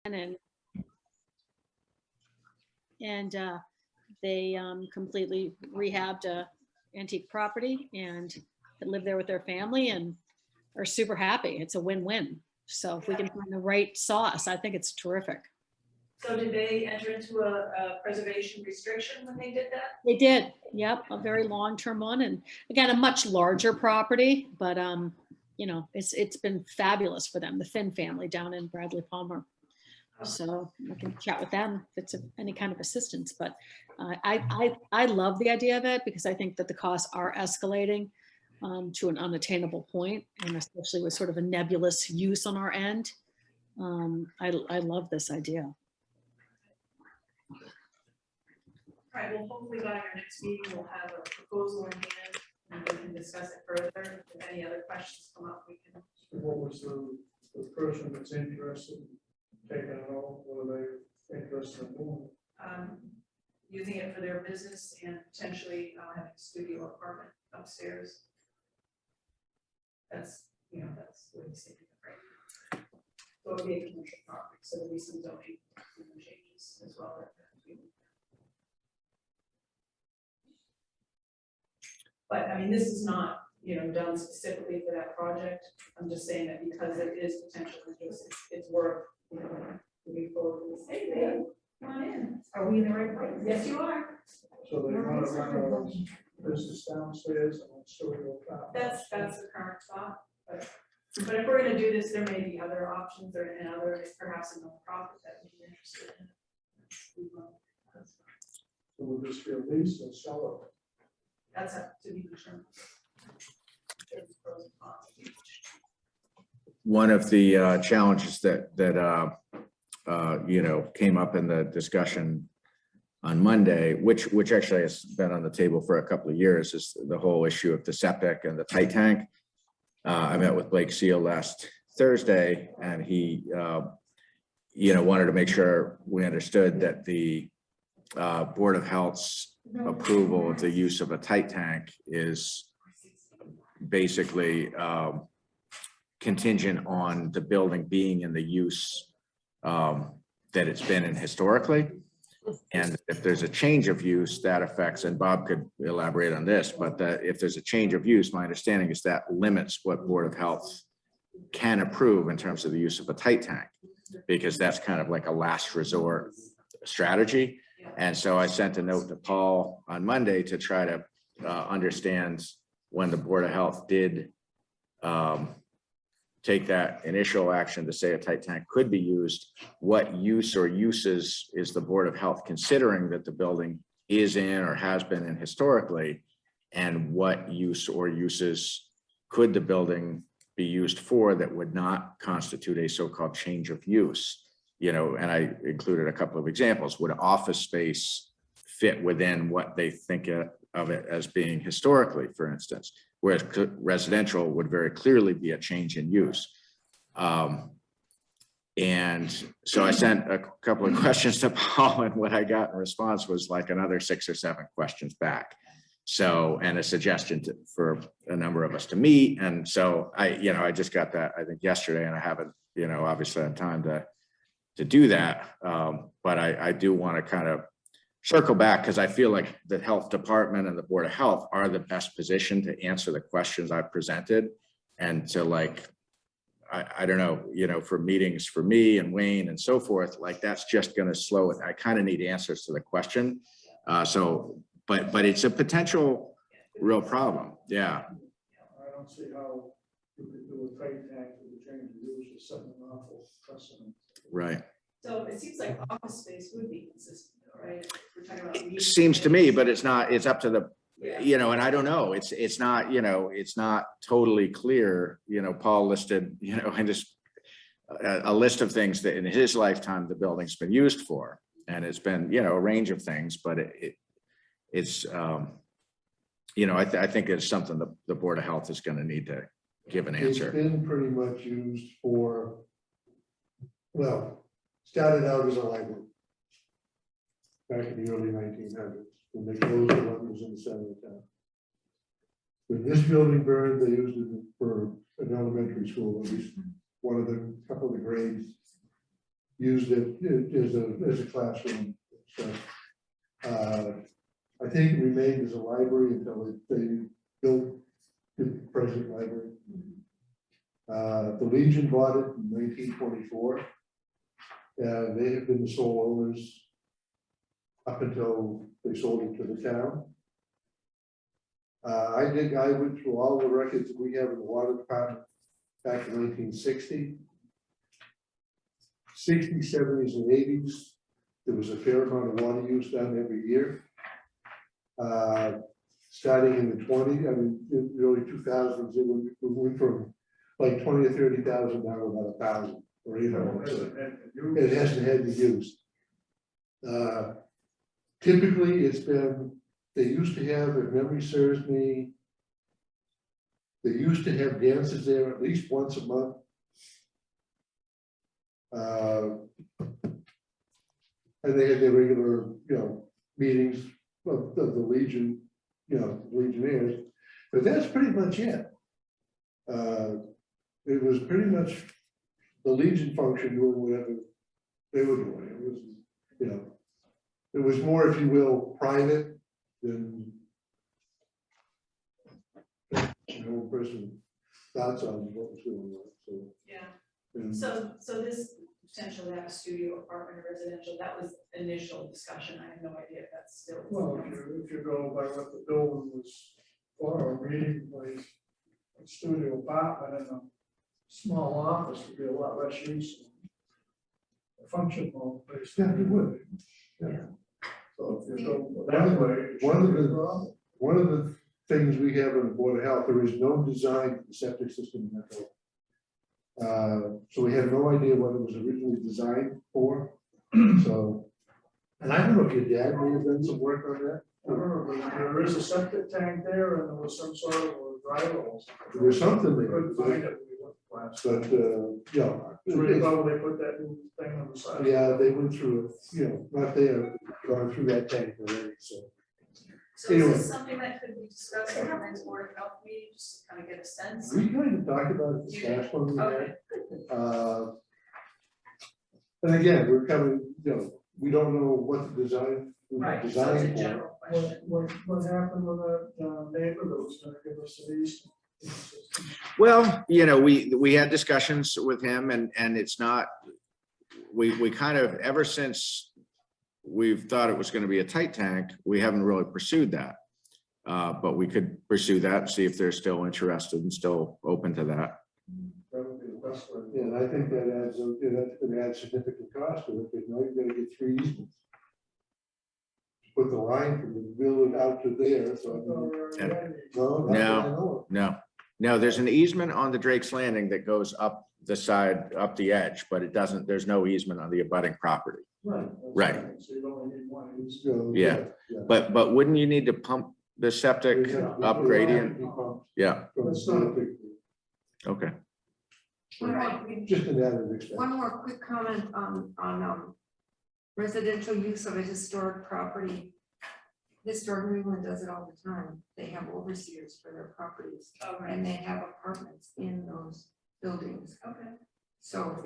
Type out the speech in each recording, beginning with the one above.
and they completely rehabbed a antique property and live there with their family and are super happy. It's a win-win. So if we can find the right sauce, I think it's terrific. So did they enter into a preservation restriction when they did that? They did. Yep, a very long-term one, and again, a much larger property, but you know, it's been fabulous for them, the Finn family down in Bradley Palmer. So I can chat with them if it's any kind of assistance. But I love the idea of it because I think that the costs are escalating to an unattainable point, and especially with sort of a nebulous use on our end. I love this idea. All right, well, hopefully by our next meeting, we'll have a proposal in hand and we can discuss it further. If any other questions come up, we can. What was the person that's interested in taking it on? What are they interested in doing? Using it for their business and potentially having a studio apartment upstairs. That's, you know, that's what he's thinking of right now. So it would be a commercial property, so there'll be some zoning changes as well. But I mean, this is not, you know, done specifically for that project. I'm just saying that because it is potential interest, it's worth, you know, moving forward with this. Hey, babe, come on in. Are we in the right place? Yes, you are. So they want to run a business downstairs and a studio top. That's the current thought. But if we're going to do this, there may be other options or and other, perhaps a nonprofit that would be interested in it. So will this be a lease or sell it? That's up to be determined. One of the challenges that you know, came up in the discussion on Monday, which actually has been on the table for a couple of years, is the whole issue of the septic and the tight tank. I met with Blake Seal last Thursday, and he, you know, wanted to make sure we understood that the Board of Health's approval of the use of a tight tank is basically contingent on the building being in the use that it's been in historically. And if there's a change of use, that affects, and Bob could elaborate on this, but if there's a change of use, my understanding is that limits what Board of Health can approve in terms of the use of a tight tank, because that's kind of like a last resort strategy. And so I sent a note to Paul on Monday to try to understand when the Board of Health did take that initial action to say a tight tank could be used, what use or uses is the Board of Health considering that the building is in or has been in historically, and what use or uses could the building be used for that would not constitute a so-called change of use. You know, and I included a couple of examples. Would office space fit within what they think of it as being historically, for instance, whereas residential would very clearly be a change in use. And so I sent a couple of questions to Paul, and what I got in response was like another 6 or 7 questions back. So, and a suggestion for a number of us to meet. And so I just got that, I think yesterday, and I haven't, you know, obviously had time to do that. But I do want to kind of circle back, because I feel like the health department and the Board of Health are the best position to answer the questions I've presented, and to like, I don't know, you know, for meetings for me and Wayne and so forth, like that's just going to slow it. I kind of need answers to the question. But it's a potential real problem. Yeah. I don't see how you could do a tight tank with a change of use or something awful precedent. Right. So it seems like office space would be consistent, right? We're talking about meeting Seems to space. me, but it's not, it's up to the, Yeah. you know, and I don't know, it's not, you know, it's not totally clear. You know, Paul listed, you know, and just a list of things that in his lifetime the building's been used for, and it's been, you know, a range of things, but it's you know, I think it's something that the Board of Health is going to need to give an answer. It's been pretty much used for, well, started out as a library back in the early 1900s, when they closed the one that was in the center of town. When this building burned, they used it for an elementary school, at least one of the couple of the grades. used it as a classroom. So, I think it remained as a library until they built the present library. The Legion bought it in 1924. They have been the sole owners up until they sold it to the town. I went through all the records that we have in the water department back in 1960. 60s, 70s, and 80s, there was a fair amount of water use done every year. Starting in the 20s, I mean, in the early 2000s, it went from like 20 or 30,000 down to about 1,000 or 800. So it hasn't had to use. Typically, it's been, they used to have, if memory serves me, they used to have dances there at least once a month. And they had their regular, meetings of the Legion, Legionnaires, but that's pretty much it. It was pretty much the Legion function doing whatever they were doing. It was, it was more, if you will, private than personal thoughts on what was going on. So, Yeah, and so this potential to have a studio apartment or residential, that was initial discussion. I have no idea if that's still. Well, if you go by what the building was for, a meeting place, a studio apartment and a small office would be a lot less use. A function hall place. yeah, it would. So if you go that way. One of the things we have in the Board of Health, there is no design for the septic system in that building. So we have no idea what it was originally designed for. So, and I don't know if your dad may have done some work on that. I remember there is a septic tank there and there was some sort of a drywall. There was something We there, couldn't find it. We went last. but, Pretty well, they put that new thing on the side. yeah, they went through it, not there, gone through that tank already, so. So is Anyway. this something that could be discussed in the next Board of Health meeting, just to kind of get a sense? We kind of talked about it this last one we had. Okay. And again, we're coming, we don't know what the design. Right, so it's a Design for. general question. What happened with that neighbor that was gonna give us the east? Well, we had discussions with him and it's not, we kind of, ever since we've thought it was going to be a tight tank, we haven't really pursued that. But we could pursue that and see if they're still interested and still open to that. That would be the best way. Yeah, and I think that adds, that's gonna add significant cost to it, because now you're gonna get 3 easements. Put the line from the village out to there, so. No, not that I know of. No, there's an easement on the Drake's Landing that goes up the side, up the edge, but it doesn't, there's no easement on the abutting property. Right. Right. So you only need one. So, Yeah. But wouldn't you need to pump the septic up gradient? Yeah, It's not a big deal. okay. Just an added expense. One more quick comment on residential use of a historic property. Historic New England does it all the time. They have overseers for their properties Oh, right. and they have apartments in those buildings. Okay. So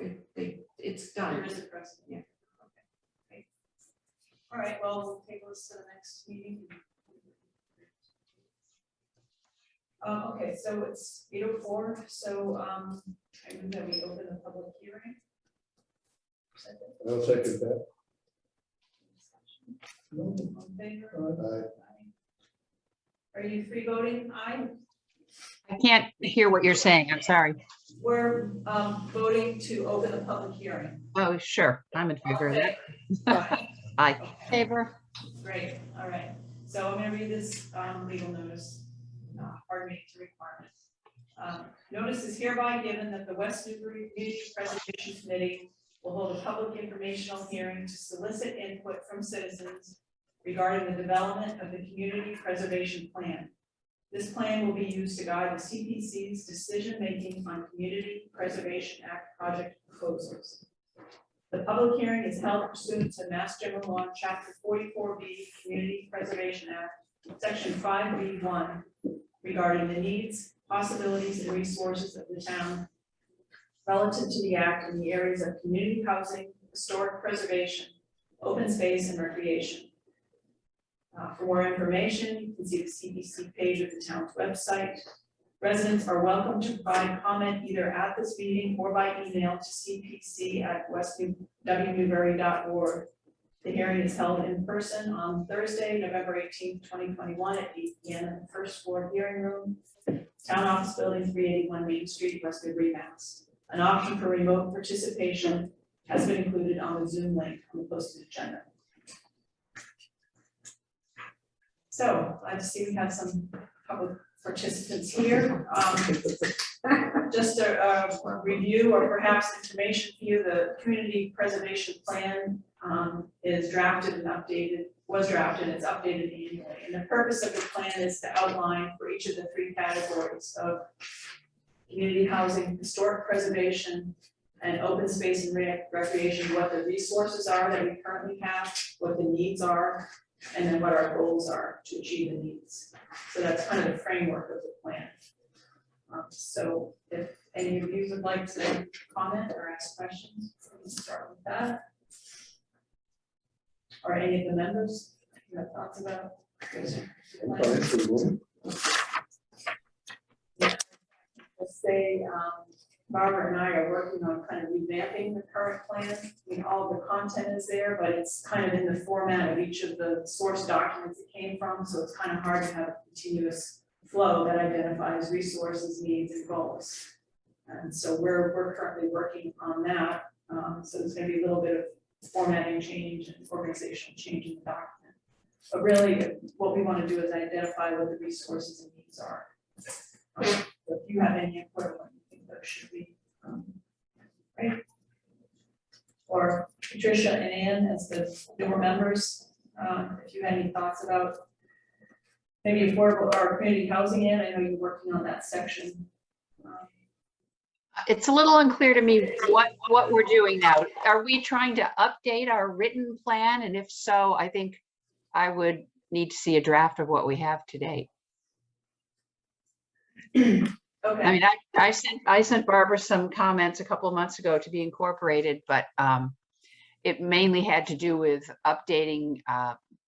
it's done. There is a precedent. Yeah. Okay. Great. All right, well, we'll table this to the next meeting. Okay, so it's 8:04, so I move that we open the public hearing. Second. I'll second that. All in favor? Aye. Are you free voting? Aye. I can't hear what you're saying. I'm sorry. We're voting to open the public hearing. Oh, sure. I'm in favor of that. Okay. Aye. Favor. Great, all right. So I'm gonna read this legal notice, pardon me, to requirements. Notice is hereby given that the West Newbury Community Preservation Committee will hold a public informational hearing to solicit input from citizens regarding the development of the Community Preservation Plan. This plan will be used to guide the CPC's decision-making on Community Preservation Act project proposals. The public hearing is held pursuant to Mass General Law, Chapter 44B, Community Preservation Act, Section 5B1, regarding the needs, possibilities, and resources of the town relative to the act in the areas of community housing, historic preservation, open space and recreation. For more information, you can see the CPC page of the town's website. Residents are welcome to provide comment either at this meeting or by email to cpc@wnewbury.org. The hearing is held in person on Thursday, November 18th, 2021 at 8 p.m. in the first floor hearing room, Town Office Building, 381 Main Street, West Newbury, Mass. An option for remote participation has been included on the Zoom link on the posted agenda. So I see we have some public participants here. Just a review or perhaps information for you, the community preservation plan is drafted and updated, was drafted and it's updated annually. And the purpose of the plan is to outline for each of the 3 categories of community housing, historic preservation, and open space and recreation, what the resources are that we currently have, what the needs are, and then what our goals are to achieve the needs. So that's kind of the framework of the plan. So if any of you would like to comment or ask questions, we can start with that. Or any of the members you have thoughts about? Let's say Barbara and I are working on kind of revamping the current plan. I mean, all the content is there, but it's kind of in the format of each of the source documents it came from, so it's kind of hard to have a continuous flow that identifies resources, needs, and goals. And so we're currently working on that. So there's going to be a little bit of formatting change and organizational change in the document. But really, what we want to do is identify what the resources and needs are. So if you have any input on what you think that should be, right? Or Patricia and Ann as the newer members, if you had any thoughts about maybe affordable or community housing. Ann, I know you're working on that section. It's a little unclear to me what we're doing now. Are we trying to update our written plan? And if so, I think I would need to see a draft of what we have today. Okay. I mean, I sent Barbara some comments a couple of months ago to be incorporated, but it mainly had to do with updating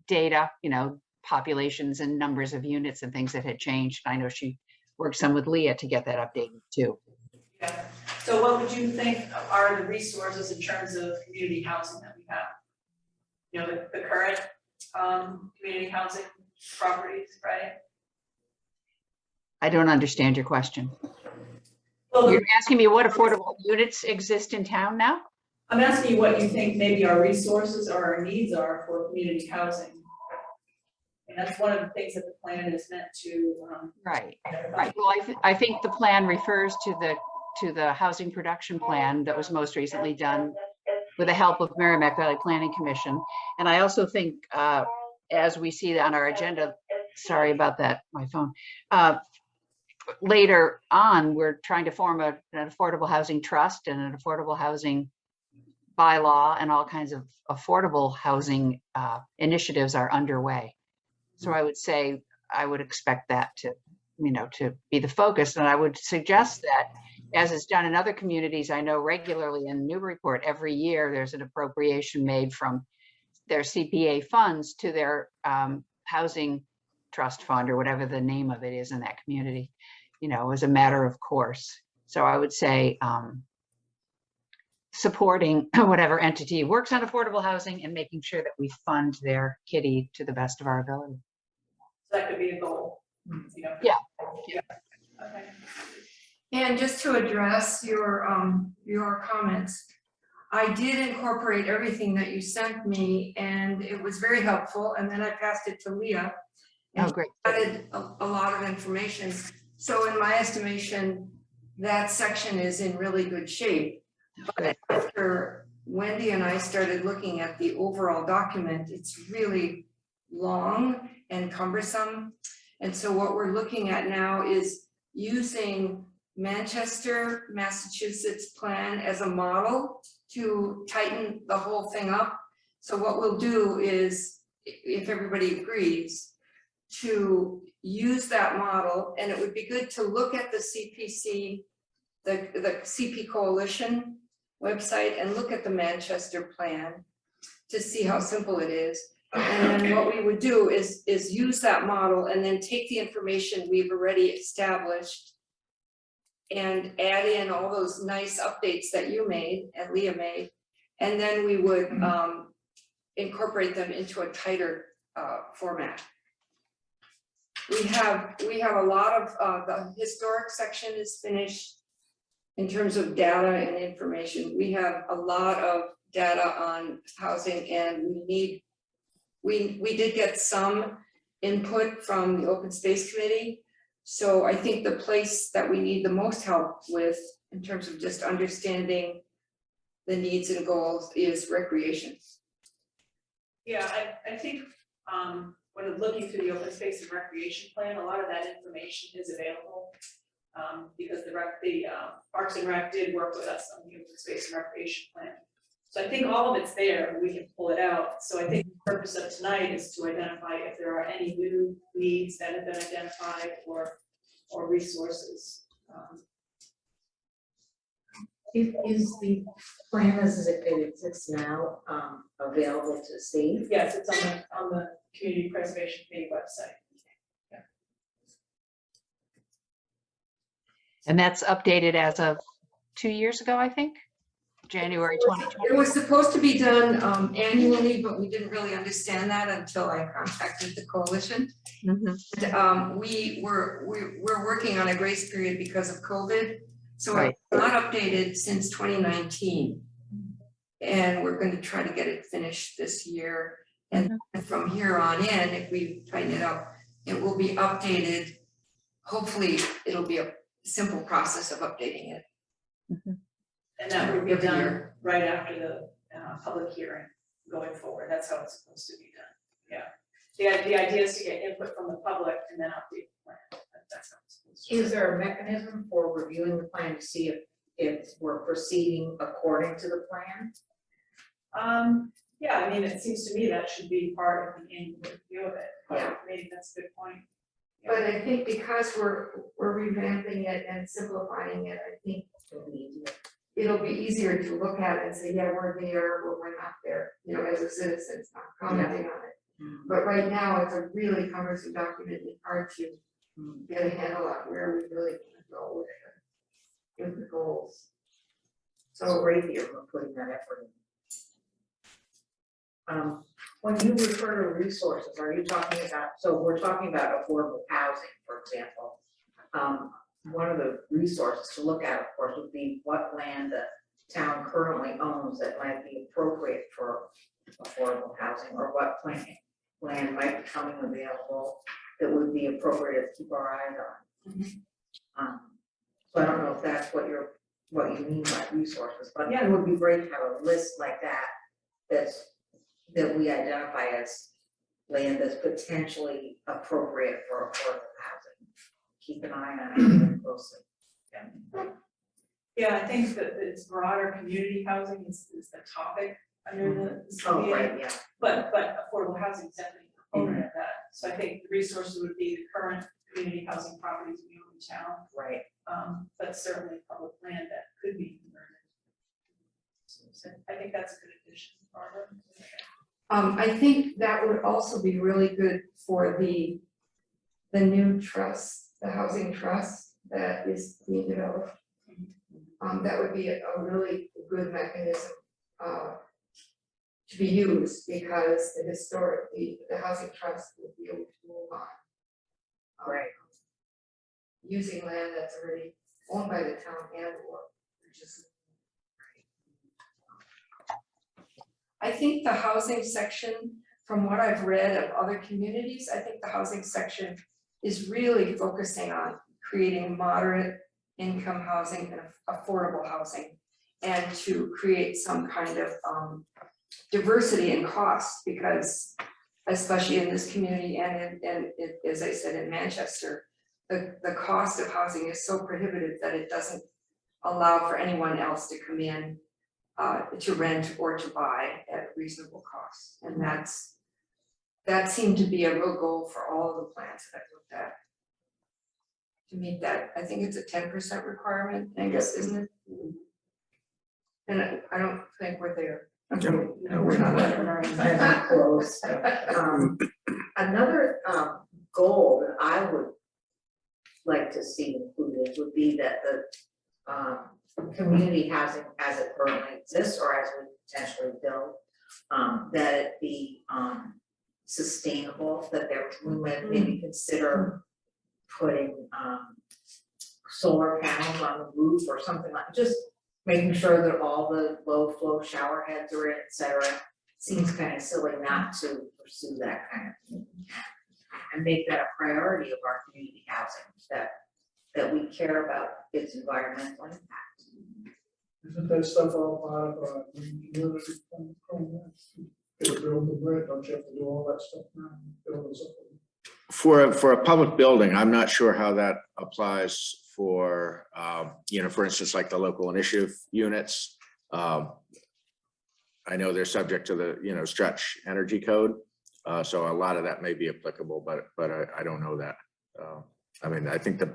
data, you know, populations and numbers of units and things that had changed. I know she worked some with Leah to get that updated too. Yeah. So what would you think are the resources in terms of community housing that we have? You know, the current community housing properties, right? I don't understand your question. Well, You're asking me what affordable units exist in town now? I'm asking you what you think maybe our resources or our needs are for community housing. And that's one of the things that the plan is meant to. Right. Well, I think the plan refers to the housing production plan that was most recently done with the help of Merrimack Valley Planning Commission. And I also think, as we see on our agenda, sorry about that, my phone. Later on, we're trying to form an affordable housing trust and an affordable housing bylaw, and all kinds of affordable housing initiatives are underway. So I would say I would expect that to, you know, to be the focus. And I would suggest that, as is done in other communities, I know regularly in Newburyport, every year there's an appropriation made from their CPA funds to their housing trust fund, or whatever the name of it is in that community, you know, as a matter of course. So I would say supporting whatever entity works on affordable housing and making sure that we fund their kitty to the best of our ability. So that could be a goal. You know? Yeah. Okay. And just to address your comments, I did incorporate everything that you sent me, and it was very helpful. And then I passed it to Leah. And Oh, great. she added a lot of information. So in my estimation, that section is in really good shape. But after Wendy and I started looking at the overall document, it's really long and cumbersome. And so what we're looking at now is using Manchester, Massachusetts plan as a model to tighten the whole thing up. So what we'll do is, if everybody agrees, to use that model, and it would be good to look at the CPC, the CP coalition website and look at the Manchester plan to see how simple it is. And then what we would do is use that model and then take the information we've already established and add in all those nice updates that you made and Leah made. And then we would incorporate them into a tighter format. We have a lot of, the historic section is finished in terms of data and information. We have a lot of data on housing, and we did get some input from the Open Space Committee. So I think the place that we need the most help with in terms of just understanding the needs and goals is recreation. Yeah, I think, when looking through the open space and recreation plan, a lot of that information is available. Because the Parks and Rec did work with us on the open space and recreation plan. So I think all of it's there, we can pull it out. So I think the purpose of tonight is to identify if there are any new needs that have been identified or resources. Is the plan as it exists now available to see? Yes, it's on the Community Preservation Committee website. And that's updated as of 2 years ago, I think, January 2020. It was supposed to be done annually, but we didn't really understand that until I contacted the coalition. Mhm. We're working on a grace period because of COVID, so Right. it's not updated since 2019. And we're going to try to get it finished this year. And from here on in, if we tighten it up, it will be updated. Hopefully, it'll be a simple process of updating it. And that would be Every done year. right after the public hearing going forward. That's how it's supposed to be done. Yeah. The idea is to get input from the public and then update the plan. That's how it's supposed to be. Is there a mechanism for reviewing the plan to see if we're proceeding according to the plan? Yeah, I mean, it seems to me that should be part of the annual review of it. Yeah. Maybe that's a good point. But I think because we're revamping it and simplifying it, I think it'll be easier to look at it and say, yeah, we're there, or we're not there, you know, as a citizen, it's not commenting on it. But right now, it's a really cumbersome document, and hard to get a handle on where we really want to go with the goals. So great that you're putting that effort in. When you refer to resources, are you talking about, so we're talking about affordable housing, for example. One of the resources to look at, of course, would be what land the town currently owns that might be appropriate for affordable housing, or what land might be coming available that would be appropriate to keep our eyes on. So I don't know if that's what you mean by resources, but it would be great to have a list like that that we identify as land that's potentially appropriate for affordable housing. Keep an eye on it very closely. Yeah, I think that it's broader community housing is the topic under the Oh, CBA. right, yeah. But affordable housing is definitely a component of that. So I think the resources would be the current community housing properties we own in town. Right. But certainly public land that could be converted. So I think that's a good addition, Barbara. I think that would also be really good for the new trust, the housing trust that is being developed. That would be a really good mechanism to be used, because the housing trust would be able to move on. Right. Using land that's already owned by the town and or just. I think the housing section, from what I've read of other communities, I think the housing section is really focusing on creating moderate income housing and affordable housing, and to create some kind of diversity in costs, because especially in this community and as I said, in Manchester, the cost of housing is so prohibitive that it doesn't allow for anyone else to come in to rent or to buy at reasonable costs. And that seemed to be a real goal for all of the plans that I've looked at. To meet that, I think it's a 10% requirement, I guess, isn't it? And I don't think we're there. No, we're not, we're not close. Another goal that I would like to see included would be that the community housing as it currently exists or as we potentially build, that it be sustainable, that we might maybe consider putting solar panels on the roof or something like, just making sure that all the low flow shower heads are in, et cetera. Seems kind of silly not to pursue that kind of thing. And make that a priority of our community housing, that we care about its environmental impact. Isn't that stuff all part of green community program? Get a build the grid, don't you have to do all that stuff now? Build something. For a public building, I'm not sure how that applies for, for instance, like the local initiative units. I know they're subject to the, stretch energy code. So a lot of that may be applicable, but I don't know that. I mean, I think the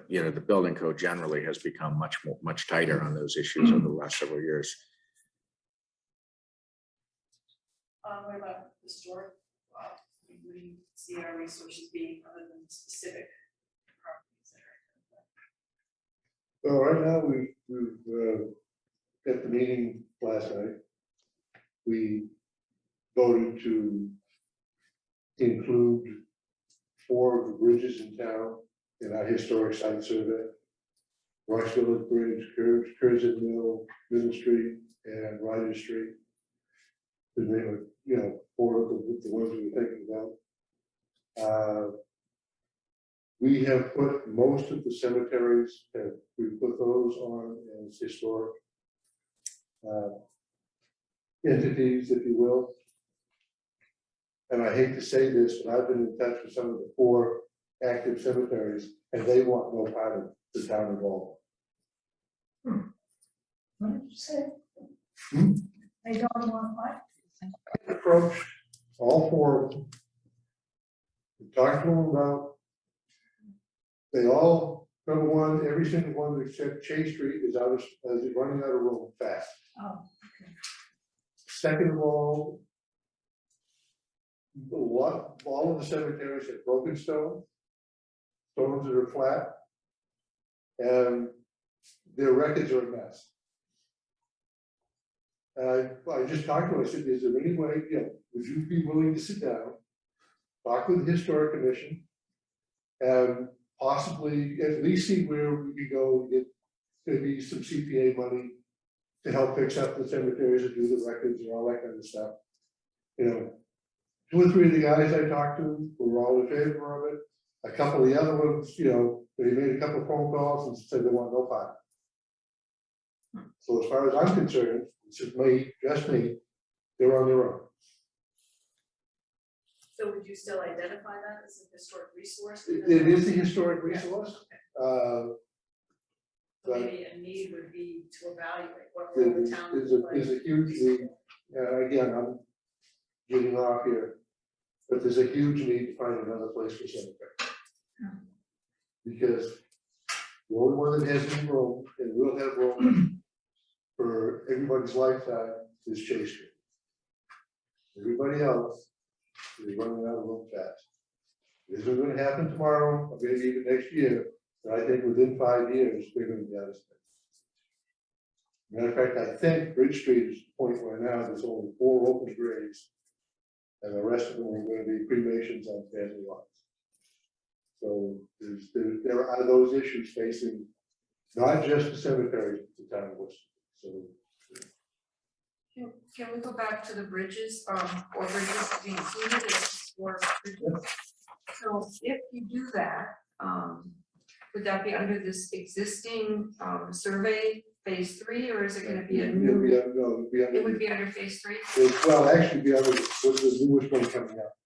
building code generally has become much tighter on those issues over the last several years. What about historic? We see our resources being other than specific properties that are. So right now, we've at the meeting last night, we voted to include 4 of the bridges in town in our historic site survey. Ross Village Bridge, Curzon Mill, Middle Street, and Ryder Street. The name of, 4 of the ones we were thinking about. We have put most of the cemeteries, we put those on as historic entities, if you will. And I hate to say this, but I've been in touch with some of the 4 active cemeteries, and they want no part of the town involved. What did you say? Hmm? They don't want what? Approached all 4 of them. We talked to them about, they all, number one, every single one except Chase Street is running out of room fast. Oh, Second of all of the cemeteries have broken stones that are flat, and their records are a mess. And I just talked to him, I said, is there any way, would you be willing to sit down, talk with the Historic Commission, and possibly at least see where we could go and get maybe some CPA money to help fix up the cemeteries and do the records and all that kind of stuff. 2 or 3 of the guys I talked to were all in favor of it. A couple of the other ones, they made a couple of phone calls and said they want no part. So as far as I'm concerned, it's just me, they're on their own. so would you still identify that as a historic resource? It is a historic resource. So But maybe a need would be to evaluate what role the town would play. there's a huge need. Again, I'm getting off here, but there's a huge need to find another place for cemetery. Because the only one that has any room, and will have room for everybody's lifetime, is Chase Street. Everybody else is running out of room fast. This isn't gonna happen tomorrow, or maybe even next year, but I think within 5 years, they're gonna be out of space. Matter of fact, I think Bridge Street is the point where now there's only 4 open graves, and the rest of them are going to be cremations on family lots. So there are those issues facing not just the cemeteries, but the town of Worcester. So Can we go back to the bridges, or bridges to be included as for bridges? So if you do that, would that be under this existing survey phase 3, or is it gonna be a new? It would be under phase 3? Well, actually, be under the newest one coming up.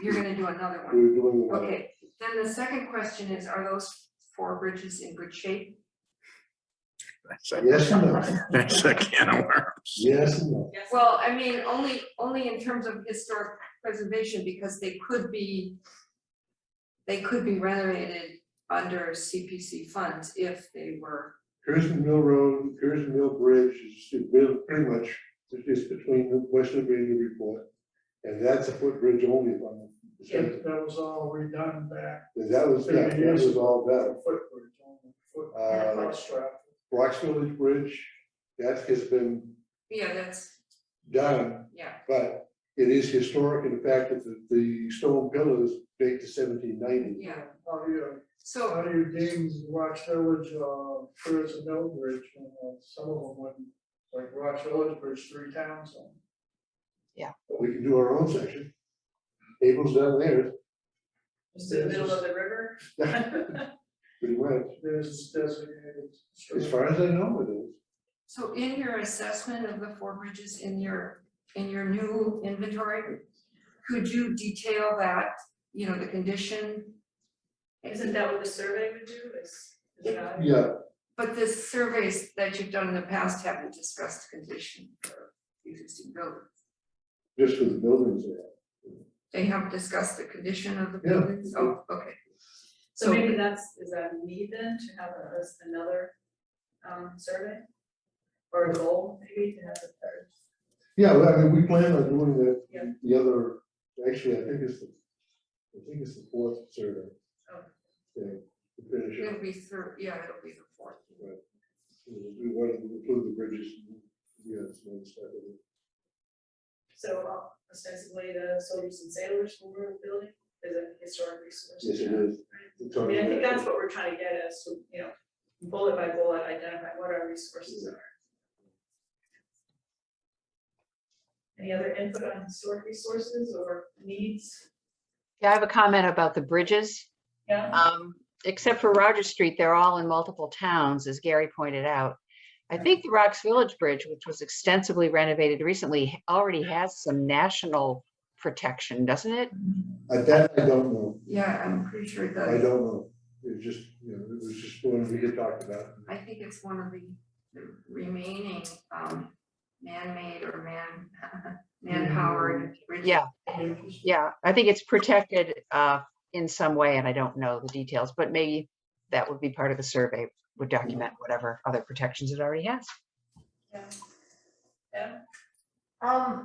You're gonna do another one? We're doing one. Okay, then the second question is, are those 4 bridges in good shape? Yes and no. That's a can of worms. Yes and no. Yes. Well, I mean, only in terms of historic preservation, because they could be renovated under CPC funds if they were Curzon Mill Road, Curzon Mill Bridge is pretty much, it's between the Western Virginia report. And that's a footbridge only, if I'm mistaken. That was all redone back. That was all done. Footbridge, only foot, Uh, strap. Rocks Village Bridge, that has been Yeah, that's, done, yeah. but it is historic in the fact that the stone pillars date to 1790. Yeah, How do you, so, how do you deem Rock Village, Curzon Mill Bridge, some of them went, like Rock Village Bridge, 3 towns on. We can do our own section. Abel's done theirs, Just in the middle of the river. pretty much. Theirs is designated. As far as I know, it is. so in your assessment of the 4 bridges in your new inventory, could you detail that, you know, the condition? Isn't that what the survey would do, is that? Yeah, But the surveys that you've done in the past haven't discussed condition for existing buildings. just for the buildings there. They have discussed the condition of the Yeah. buildings? Oh, okay. So maybe is that a need then to have another survey? Or a goal, maybe, to have a third? Yeah, well, I mean, we plan on doing Yeah. the other, actually, I think it's the 4th survey. Oh. Yeah, to finish it. It'll be through, yeah, it'll be the 4th. We want to include the bridges, yeah, some other stuff in it. So ostensibly the soldiers and sailors memorial building is a historic resource. Yes, it is. Right? I mean, I think that's what we're trying to get at, is to, you know, bullet by bullet, identify what our resources are. Any other input on historic resources or needs? Yeah, I have a comment about the bridges. Yeah, Except for Rogers Street, they're all in multiple towns, as Gary pointed out. I think the Rocks Village Bridge, which was extensively renovated recently, already has some national protection, doesn't it? That I don't know. Yeah, I'm pretty sure it I does. don't know. It just, you know, it was just one we had talked about. I think it's one of the remaining man-made or man-powered bridges. Yeah, yeah, I think it's protected in some way, and I don't know the details, but maybe that would be part of the survey, would document whatever other protections it already has. yeah. Yeah,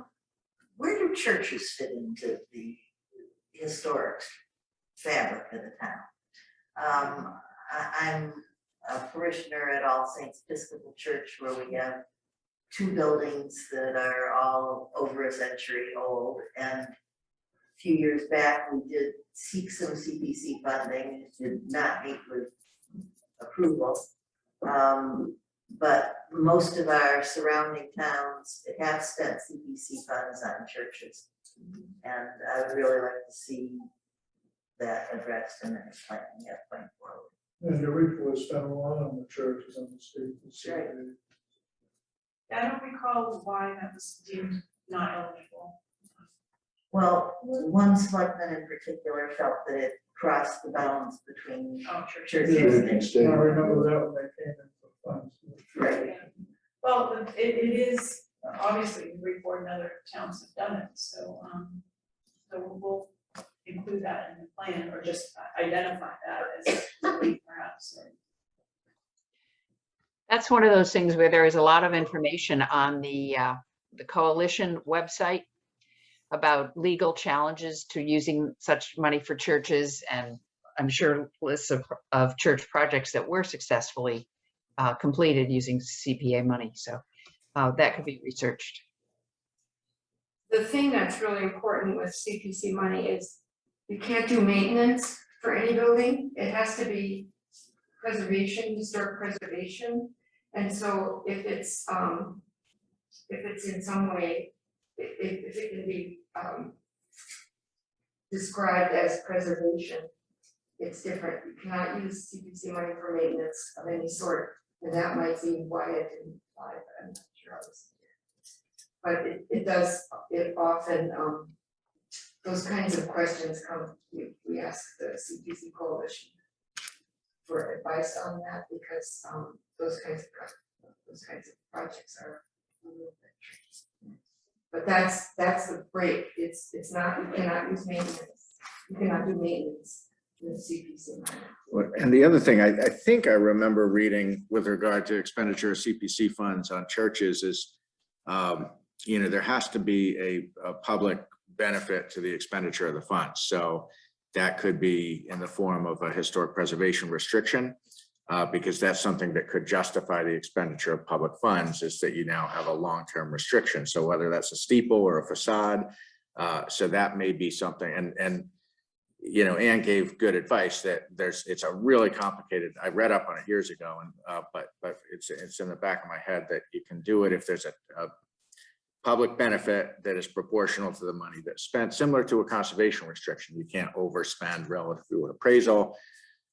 Where do churches fit into the historic fabric of the town? I'm a parishioner at All Saints Episcopal Church, where we have 2 buildings that are all over a century old. And a few years back, we did seek some CPC funding, it did not meet with approval. But most of our surrounding towns have spent CPC funds on churches. And I would really like to see that addressed in the plan, going forward. And Eureka was spent a lot on the churches on the state. Right. I don't recall why that was deemed not eligible. Well, one selectman in particular felt that it crossed the bounds between Oh, church. churches Church and and state. I remember that when they came in for funds. Right. Yeah. Well, it is, obviously, Newbury and other towns have done it, so, so we'll include that in the plan, or just identify that as perhaps, or. That's one of those things where there is a lot of information on the coalition website about legal challenges to using such money for churches, and I'm sure lists of church projects that were successfully completed using CPA money. So that could be researched. The thing that's really important with CPC money is you can't do maintenance for any building. It has to be preservation, historic preservation. And so if it's in some way, if it can be described as preservation, it's different. You cannot use CPC money for maintenance of any sort. And that might be why it didn't apply, but I'm not sure. But it does, it often, those kinds of questions come, we ask the CPC coalition for advice on that, because those kinds of projects are a little bit tricky. But that's the break. It's not, you cannot use maintenance. You cannot do maintenance the CPC money. And the other thing, I think I remember reading with regard to expenditure of CPC funds on churches is, there has to be a public benefit to the expenditure of the funds. So that could be in the form of a historic preservation restriction, because that's something that could justify the expenditure of public funds, is that you now have a long-term restriction. So whether that's a steeple or a facade, so that may be something. And Anne gave good advice that it's a really complicated, I read up on it years ago, and but it's in the back of my head that you can do it if there's a public benefit that is proportional to the money that's spent, similar to a conservation restriction. You can't overspend relative to an appraisal.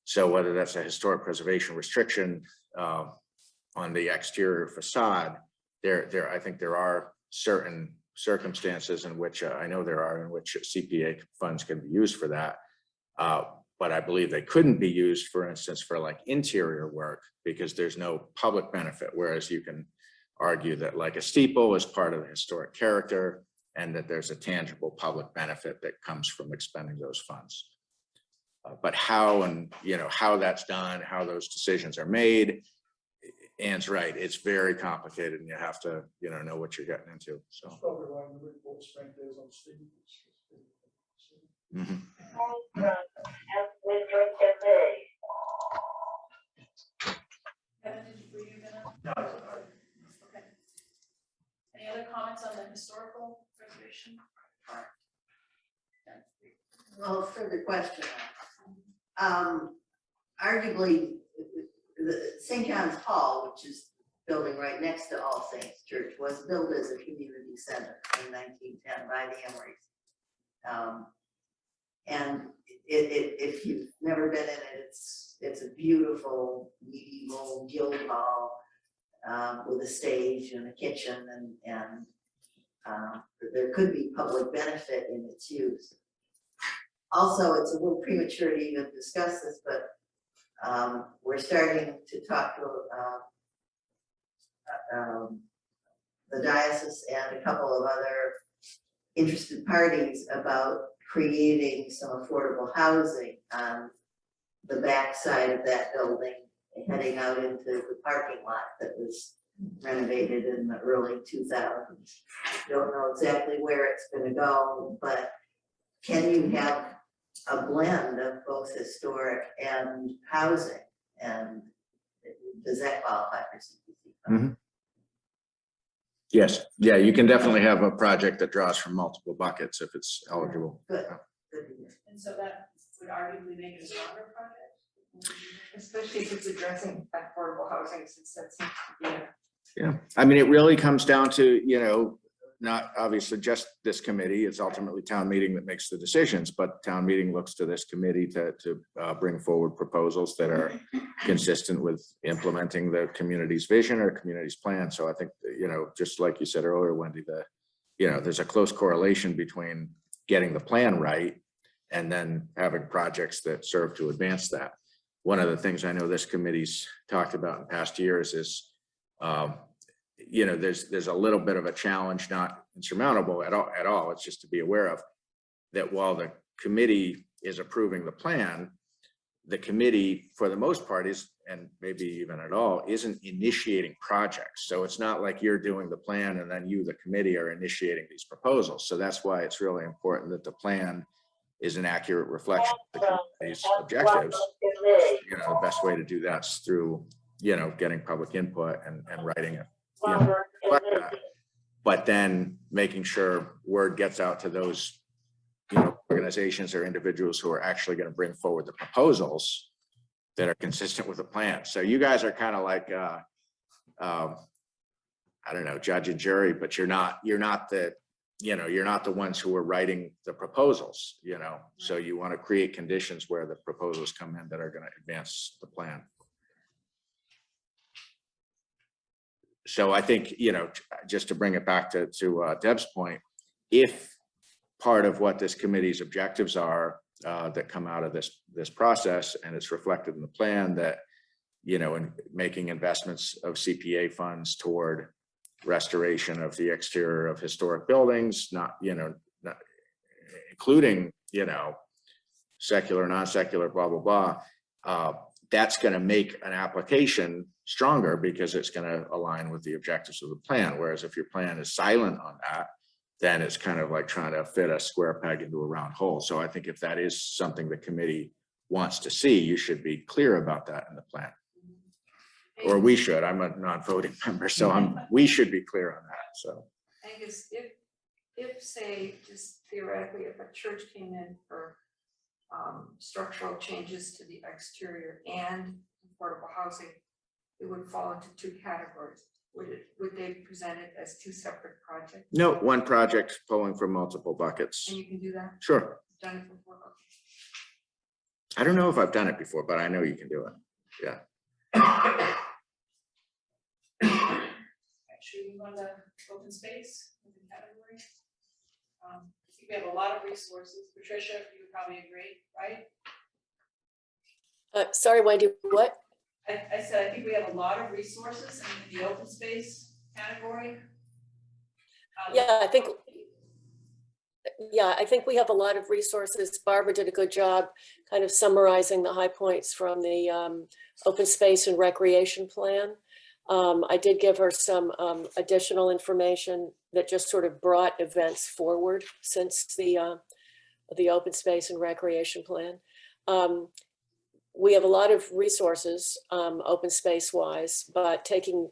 So whether that's a historic preservation restriction on the exterior facade, I think there are certain circumstances in which I know there are in which CPA funds can be used for that. But I believe they couldn't be used, for instance, for like interior work, because there's no public benefit. Whereas you can argue that like a steeple is part of the historic character, and that there's a tangible public benefit that comes from expending those funds. But how how that's done, how those decisions are made, Anne's right. It's very complicated, and you have to know what you're getting into. So. That's probably why the report spent is on Stevens. Mhm. Kevin, were you gonna? No, Okay. Any other comments on the historical preservation part? Well, further question. Arguably, the St. John's Hall, which is building right next to All Saints Church, was built as a community center in 1910 by the Emerys. And if you've never been in it, it's a beautiful medieval guild hall with a stage and a kitchen, and there could be public benefit in its use. Also, it's a little premature to even discuss this, but we're starting to talk to the diocese and a couple of other interested parties about creating some affordable housing on the back side of that building, heading out into the parking lot that was renovated in the early 2000s. Don't know exactly where it's going to go, but can you have a blend of both historic and housing? And does that qualify for CPC? Mm-hmm. Yes, yeah, you can definitely have a project that draws from multiple buckets if it's eligible. Good. Good to hear. And so that would arguably make it a stronger project? Especially if it's addressing affordable housing, since that's, Yeah, I mean, it really comes down to, not obviously just this committee, it's ultimately town meeting that makes the decisions, but town meeting looks to this committee to bring forward proposals that are consistent with implementing the community's vision or community's plan. So I think, just like you said earlier, Wendy, there's a close correlation between getting the plan right and then having projects that serve to advance that. One of the things I know this committee's talked about in past years is, there's a little bit of a challenge, not insurmountable at all. It's just to be aware of that while the committee is approving the plan, the committee, for the most part, is, and maybe even at all, isn't initiating projects. So it's not like you're doing the plan and then you, the committee, are initiating these proposals. So that's why it's really important that the plan is an accurate reflection of the committee's objectives. The best way to do that's through, getting public input and writing it. Reflect that. But then making sure word gets out to those organizations or individuals who are actually going to bring forward the proposals that are consistent with the plan. So you guys are kind of like I don't know, judge and jury, but you're not the ones who are writing the proposals, so you want to create conditions where the proposals come in that are going to advance the plan. So I think, just to bring it back to Deb's point, if part of what this committee's objectives are that come out of this process, and it's reflected in the plan that, in making investments of CPA funds toward restoration of the exterior of historic buildings, not including, secular, non-secular, blah, blah, blah, that's going to make an application stronger because it's going to align with the objectives of the plan. Whereas if your plan is silent on that, then it's kind of like trying to fit a square peg into a round hole. So I think if that is something the committee wants to see, you should be clear about that in the plan. Or we should. I'm a non-voting member, so we should be clear on that. So Angus, if say, just theoretically, if a church came in for structural changes to the exterior and affordable housing, it would fall into two categories. Would they present it as two separate projects? no, one project pulling from multiple buckets. And you can do that? Sure. Done it before? Okay. I don't know if I've done it before, but I know you can do it. Yeah. Should we move on to open space, open category? I think we have a lot of resources. Patricia, you would probably agree, right? Sorry, Wendy, what? I said, I think we have a lot of resources in the open space category. Yeah, I think we have a lot of resources. Barbara did a good job kind of summarizing the high points from the open space and recreation plan. I did give her some additional information that just sort of brought events forward since the open space and recreation plan. We have a lot of resources, open space wise, but taking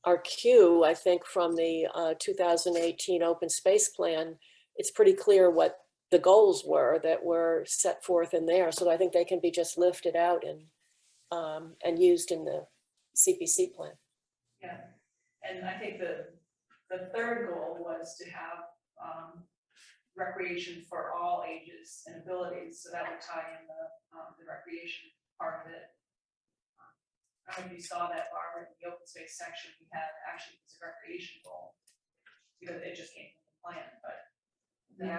our cue, I think, from the 2018 open space plan, it's pretty clear what the goals were that were set forth in there. So I think they can be just lifted out and used in the CPC plan. Yeah, and I think the third goal was to have recreation for all ages and abilities, so that would tie in the recreation part of it. I don't know if you saw that, Barbara, in the open space section, we had actually was a recreation goal, because it just came from the plan, but. It didn't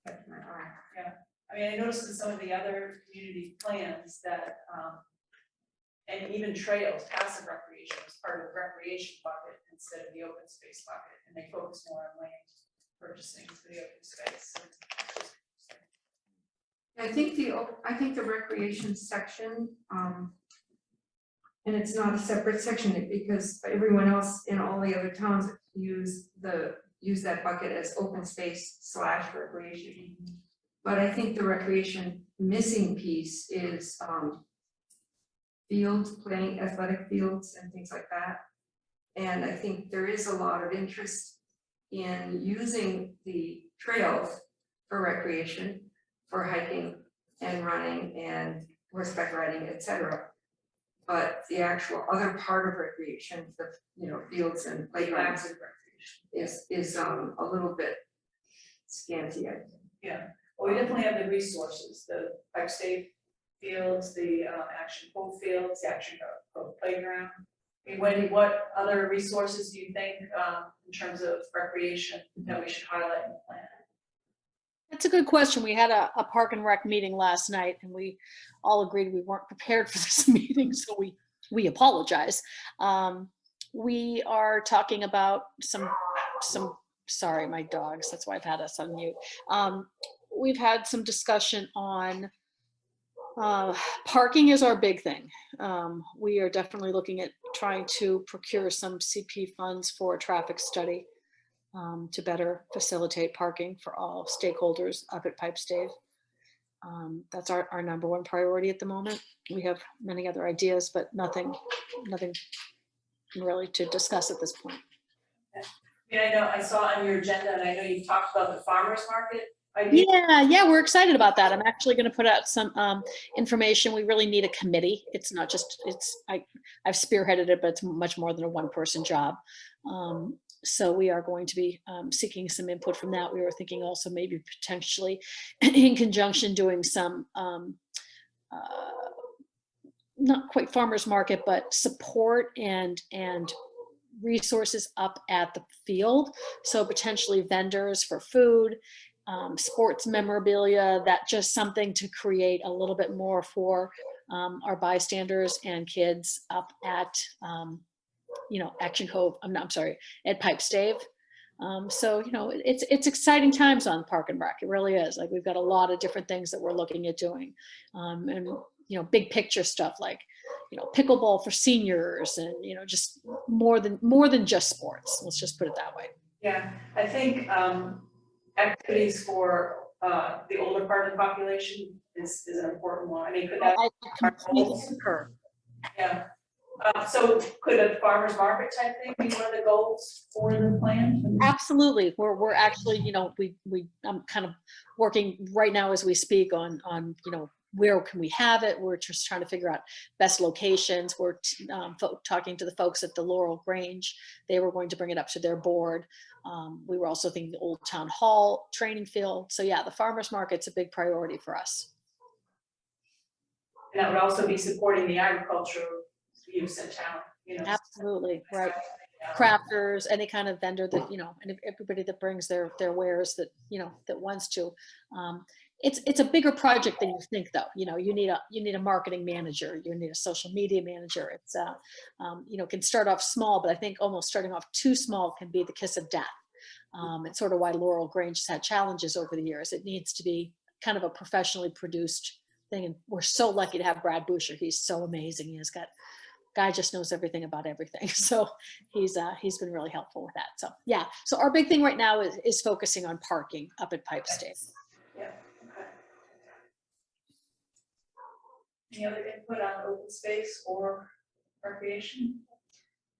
catch my eye. I mean, I noticed in some of the other community plans that, and even trails, passive recreation was part of the recreation bucket instead of the open space bucket, and they focus more on land purchasing for the open space. I think the recreation section, and it's not a separate section because everyone else in all the other towns use that bucket as open space / recreation. But I think the recreation missing piece is fields, playing athletic fields and things like that. And I think there is a lot of interest in using the trails for recreation, for hiking and running and horseback riding, etc. But the actual other part of recreation, the fields and playgrounds is a little bit scanty, I think. Yeah, well, we definitely have the resources, the pipe safe fields, the action pool fields, the action playground. I mean, Wendy, what other resources do you think in terms of recreation that we should highlight in the plan? That's a good question. We had a park and rec meeting last night and we all agreed we weren't prepared for this meeting, so we apologize. We are talking about some, sorry, my dogs, that's why I've had us on mute. We've had some discussion on parking is our big thing. We are definitely looking at trying to procure some CP funds for a traffic study to better facilitate parking for all stakeholders up at Pipestave. That's our number one priority at the moment. We have many other ideas, but nothing really to discuss at this point. Yeah, I know, I saw on your agenda, and I know you talked about the farmer's market idea. Yeah, we're excited about that. I'm actually going to put out some information. We really need a committee. It's not just, I've spearheaded it, but it's much more than a one-person job. So we are going to be seeking some input from that. We were thinking also maybe potentially in conjunction doing some, not quite farmer's market, but support and resources up at the field. So potentially vendors for food, sports memorabilia, that just something to create a little bit more for our bystanders and kids up at, Action Cove, I'm sorry, at Pipestave. So, you know, it's exciting times on Park and Rec. It really is. Like, we've got a lot of different things that we're looking at doing. And, you know, big picture stuff like, you know, pickleball for seniors and, you know, just more than just sports. Let's just put it that way. Yeah, I think activities for the older part of the population is an important one. I mean, could that? I completely concur. Yeah. So could a farmer's market type thing be one of the goals for the plan? Absolutely. We're actually, you know, I'm kind of working right now as we speak on, you know, where can we have it? We're just trying to figure out best locations. We're talking to the folks at the Laurel Grange. They were going to bring it up to their board. We were also thinking the old town hall training field. So yeah, the farmer's market's a big priority for us. And that would also be supporting the agriculture use in town, you know. Absolutely, right. Crafters, any kind of vendor that, you know, and everybody that brings their wares that, you know, that wants to. It's a bigger project than you think, though. You know, you need a marketing manager, you need a social media manager. It's you know, can start off small, but I think almost starting off too small can be the kiss of death. It's sort of why Laurel Grange has had challenges over the years. It needs to be kind of a professionally produced thing, and we're so lucky to have Brad Boucher. He's so amazing. Guy just knows everything about everything. So he's been really helpful with that. So yeah. So our big thing right now is focusing on parking up at Pipe State. Yeah, okay. Any other input on open space or recreation?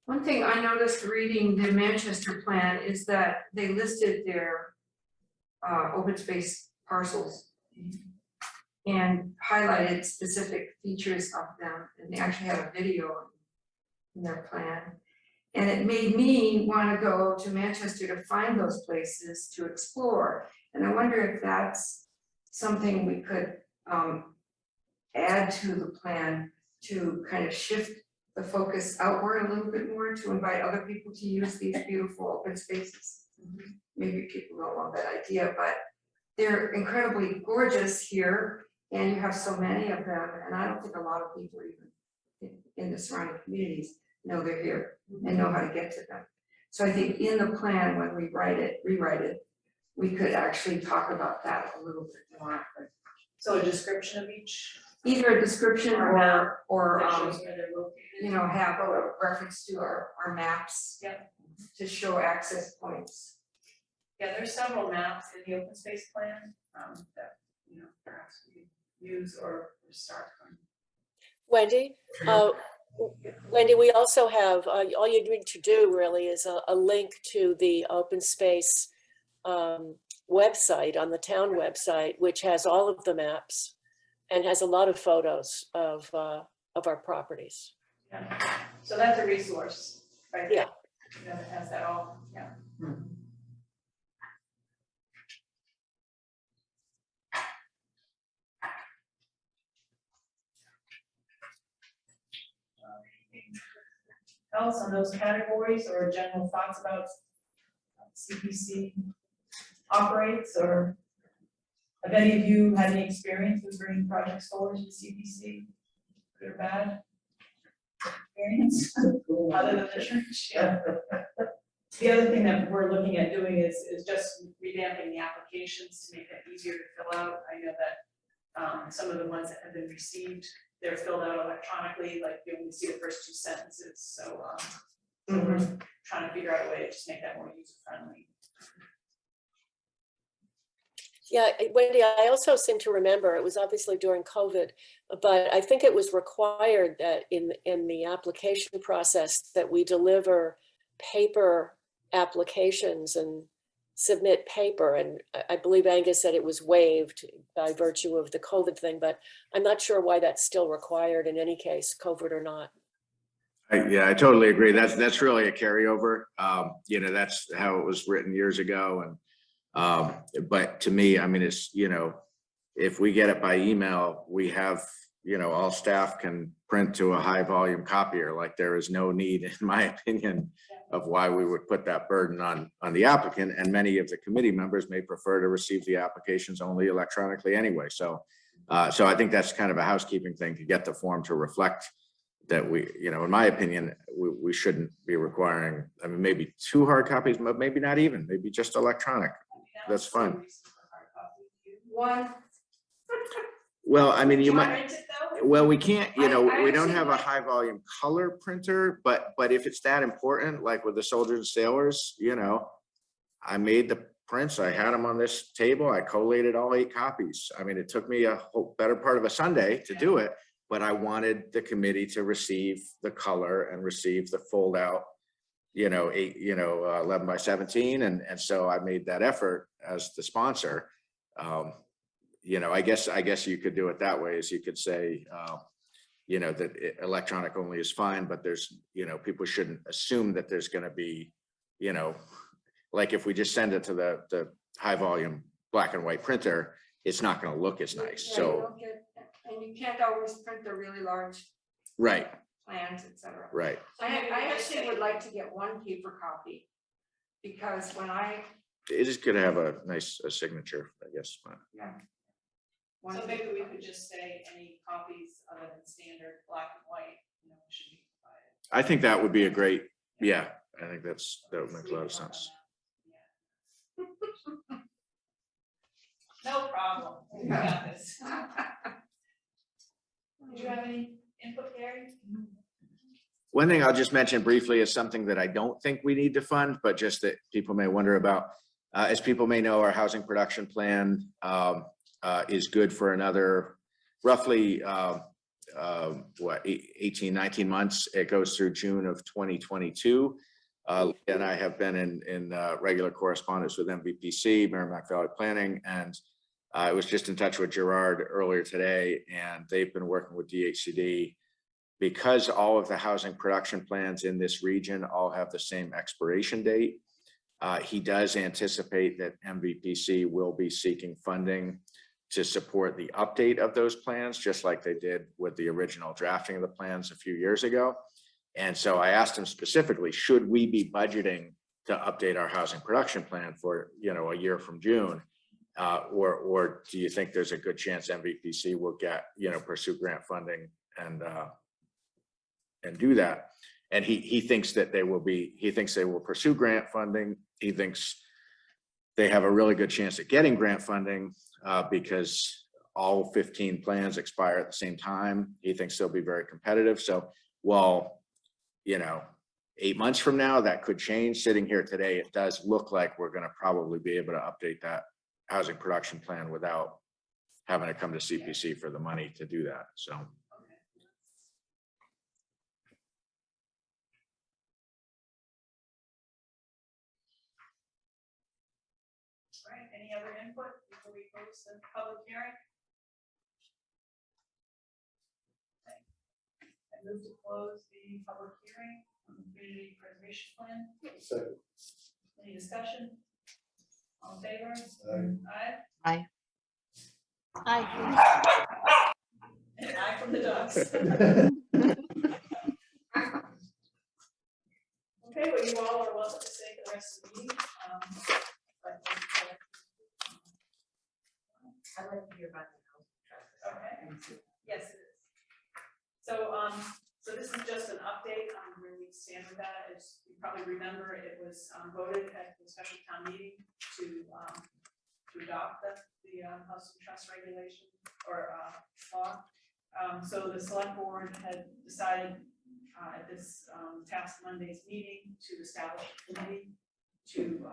One thing I noticed reading the Manchester plan is that they listed their open space parcels and highlighted specific features of them, and they actually had a video in their plan. And it made me want to go to Manchester to find those places to explore. And I wonder if that's something we could add to the plan to kind of shift the focus outward a little bit more, to invite other people to use these beautiful open spaces. Maybe people don't love that idea, but they're incredibly gorgeous here, and you have so many of them, and I don't think a lot of people even in the surrounding communities know they're here and know how to get to them. So I think in the plan, when we rewrite it, we could actually talk about that a little bit more. So a description of each. Either a description or That shows where they're located. you know, have a reference to our maps. Yeah. To show access points. Yeah, there's several maps in the open space plan that, you know, perhaps we use or start from. Wendy, we also have, all you need to do really is a link to the open space website on the town website, which has all of the maps and has a lot of photos of our properties. Yeah, so that's a resource, right? Yeah. You know, it has that all, yeah. Else on those categories, or general thoughts about CPC operates, or have any of you had any experience with bringing projects forward to CPC? Good or bad? Experience, other than the church, yeah. The other thing that we're looking at doing is just revamping the applications to make it easier to fill out. I know that some of the ones that have been received, they're filled out electronically, like you only see the first two sentences. So, so we're trying to figure out a way to just make that more user friendly. Yeah, Wendy, I also seem to remember, it was obviously during COVID, but I think it was required that in the application process that we deliver paper applications and submit paper. And I believe Angus said it was waived by virtue of the COVID thing, but I'm not sure why that's still required in any case, COVID or not. Yeah, I totally agree. That's really a carryover. You know, that's how it was written years ago. And but to me, I mean, it's, you know, if we get it by email, we have, you know, all staff can print to a high volume copier. Like, there is no need, in my opinion, of why we would put that burden on the applicant. And many of the committee members may prefer to receive the applications only electronically anyway. So, so I think that's kind of a housekeeping thing, to get the form to reflect that we, you know, in my opinion, we shouldn't be requiring, I mean, maybe 2 hard copies, but maybe not even, maybe just electronic. That's fine. One. Well, I mean, you might, Print it though? well, we can't, you know, I we don't actually have a like- high volume color printer, but if it's that important, like with the soldiers and sailors, you know, I made the prints, I had them on this table, I collated all 8 copies. I mean, it took me a whole better part of a Sunday to do it, but I wanted the committee to receive the color and receive the fold out, you know, 11 by 17. And so I made that effort as the sponsor. You know, I guess you could do it that way, is you could say, you know, that electronic only is fine, but there's, you know, people shouldn't assume that there's going to be, you know, like if we just send it to the high volume black and white printer, it's not going to look as nice. Yeah, you So, don't get- and you can't always print the really large right, plans, etc. right. I actually would like to get one paper copy, because when I, It is good to have a nice signature, I guess. one So paper maybe we copy. could just say any copies other than standard black and white, you know, should be provided. I think that would be a great, yeah, I think that would make a lot of sense. No problem, we got this. Did you have any input, Gary? One thing I'll just mention briefly is something that I don't think we need to fund, but just that people may wonder about. As people may know, our housing production plan is good for another roughly 18, 19 months. It goes through June of 2022. And I have been in regular correspondence with MVPC, Merrimack Valley Planning, and I was just in touch with Gerard earlier today, and they've been working with DHCD because all of the housing production plans in this region all have the same expiration date. He does anticipate that MVPC will be seeking funding to support the update of those plans, just like they did with the original drafting of the plans a few years ago. And so I asked him specifically, should we be budgeting to update our housing production plan for, you know, a year from June? Or do you think there's a good chance MVPC will get, you know, pursue grant funding and do that? And he thinks that they will be, he thinks they will pursue grant funding. He thinks they have a really good chance at getting grant funding because all 15 plans expire at the same time. He thinks they'll be very competitive. So, well, you know, 8 months from now, that could change. Sitting here today, it does look like we're going to probably be able to update that housing production plan without having to come to CPC for the money to do that. So. All right, any other input before we close the public hearing? Okay. I move to close the public hearing on the community preservation plan. Second. Any discussion? All in favor? Aye. Aye. Aye. And aye from the dogs. Okay, well, you all are welcome to stay for the rest of the meeting. I'd like to hear about the housing trust. Okay. Yes, it is. So, so this is just an update on where we stand with that. As you probably remember, it was voted at the special town meeting to adopt the housing trust regulation or law. So the select board had decided at this past Monday's meeting to establish a committee to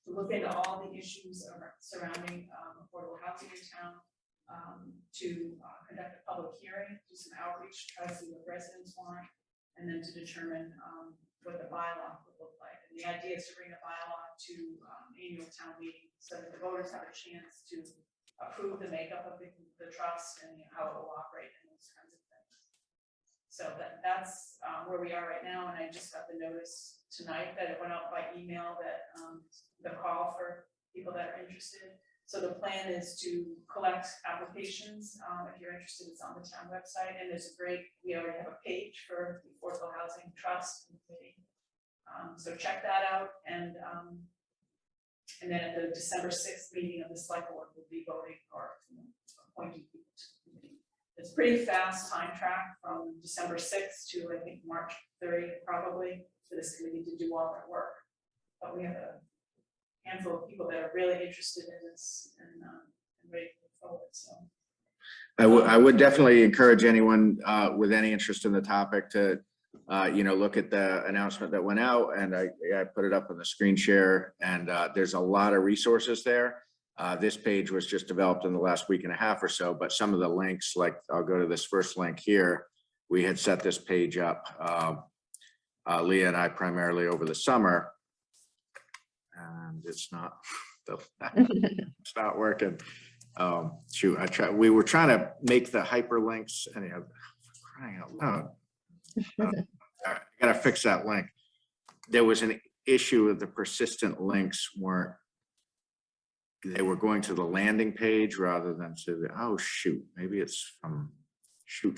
look into all the issues surrounding affordable housing in town, to conduct a public hearing, do some outreach, try to see what residents want, and then to determine what the bylaw would look like. And the idea is to bring a bylaw to annual town meeting so that the voters have a chance to approve the makeup of the trust and how it will operate and those kinds of things. So that's where we are right now, and I just got the notice tonight that it went out by email that the call for people that are interested. So the plan is to collect applications. If you're interested, it's on the town website, and there's we already have a page for the Affordable Housing Trust Committee. So check that out, and then at the December 6th meeting of the select board, we'll be voting or appointing people to the committee. it's pretty fast time track from December 6th to, I think, March 30 probably, for this committee to do all their work. But we have a handful of people that are really interested in this and ready to move forward, so. I would definitely encourage anyone with any interest in the topic to, look at the announcement that went out, and I put it up on the screen share, and there's a lot of resources there. This page was just developed in the last week and a half or so, but some of the links, like I'll go to this first link here. We had set this page up, Leah and I primarily over the summer, and it's not working. Shoot, we were trying to make the hyperlinks, anyhow, crying out loud. I gotta fix that link. There was an issue with the persistent links they were going to the landing page rather than to the, oh shoot, maybe it's from, shoot.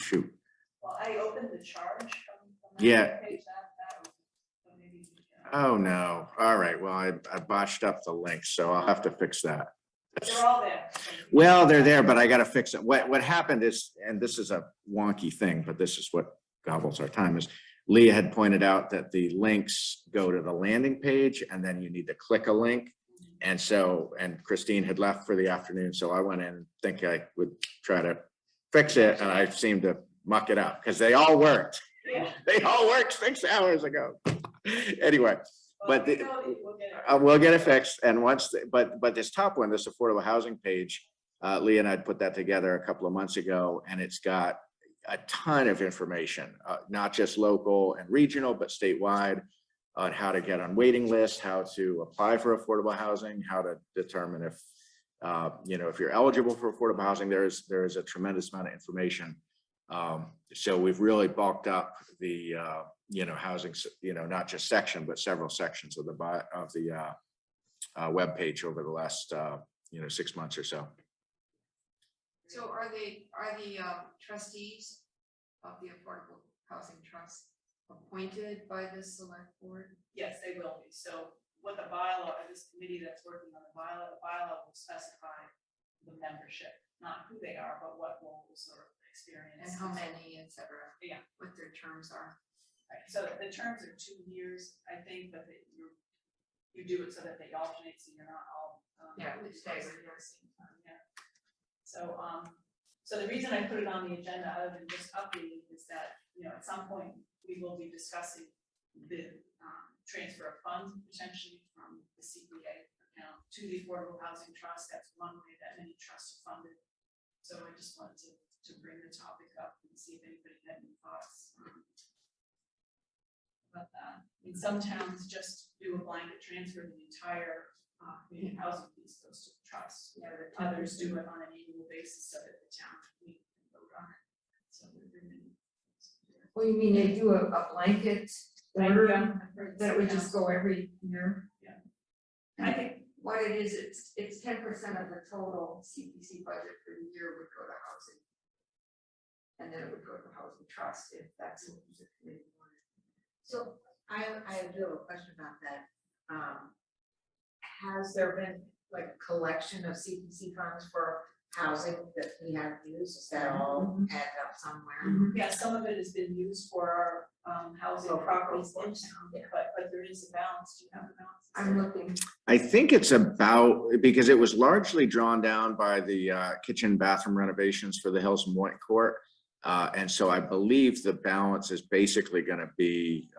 Well, I opened the charge from that Yeah. page, that was, so maybe, Oh no, all right, well, I botched up the links, so I'll have to fix that. they're all there. Well, they're there, but I gotta fix it. What happened is, and this is a wonky thing, but this is what gobbles our time, is Leah had pointed out that the links go to the landing page and then you need to click a link. And Christine had left for the afternoon, so I went in thinking I would try to fix it, and I seemed to muck it up because they all worked. Yeah. They all worked 6 hours ago. Anyway, Well, but we know that we'll get it. we'll get it fixed. And but this top one, this affordable housing page, Leah and I put that together a couple of months ago, and it's got a ton of information, not just local and regional, but statewide, on how to get on waiting lists, how to apply for affordable housing, how to determine if, if you're eligible for affordable housing. There is a tremendous amount of information. So we've really bulked up the, housing, not just section, but several sections of the web page over the last, 6 months or so. So are the trustees of the Affordable Housing Trust appointed by the select board? Yes, they will be. So what the bylaw, this committee that's working on the bylaw will specify the membership, not who they are, but what roles or experience. And how many, et cetera? Yeah. What their terms are. Right. So the terms are 2 years, I think, but you do it so that they alternate, so you're not all. Yeah, staggered at the same time, yeah. So, so the reason I put it on the agenda, other than just updating, is that, at some point, we will be discussing the transfer of funds potentially from the CPA account to the Affordable Housing Trust. That's one way that many trusts are funded. So I just wanted to bring the topic up and see if anybody had any thoughts about that. I mean, some towns just do a blanket transfer of the entire community housing piece goes to the trust. Others do it on an annual basis so that the town can vote on it. So we're really. Well, you mean they do a blanket order I've heard that would some just towns- go every year? I think, What it is, it's 10% of the total CPC budget for the year would go to housing. And then it would go to the housing trust if that's what the committee wanted. So I do have a question about that. Has there been like a collection of CPC funds for housing that we have used? Is that all added up somewhere? yeah, some of it has been used for housing properties in town, but there is a balance. Do you have a balance? I'm looking. I think it's about, because it was largely drawn down by the kitchen bathroom renovations for the Hills and Boynton Court. And so I believe the balance is basically going to be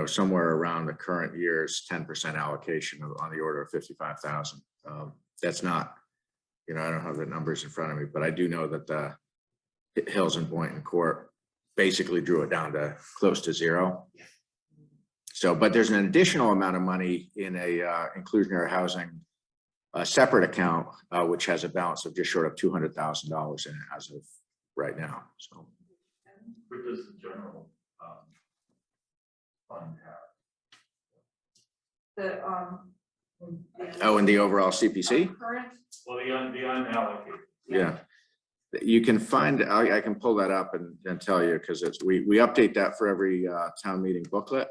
somewhere around the current year's 10% allocation on the order of 55,000. That's not, I don't have the numbers in front of me, but I do know that the Hills and Boynton Court basically drew it down to close to zero. So, but there's an additional amount of money in a inclusionary housing separate account, which has a balance of just short of $200,000 in it as of right now. So, What does the general fund have? oh, and the overall CPC? Current, Well, the unallocated. Yeah. You can find, I can pull that up and tell you, because we update that for every town meeting booklet.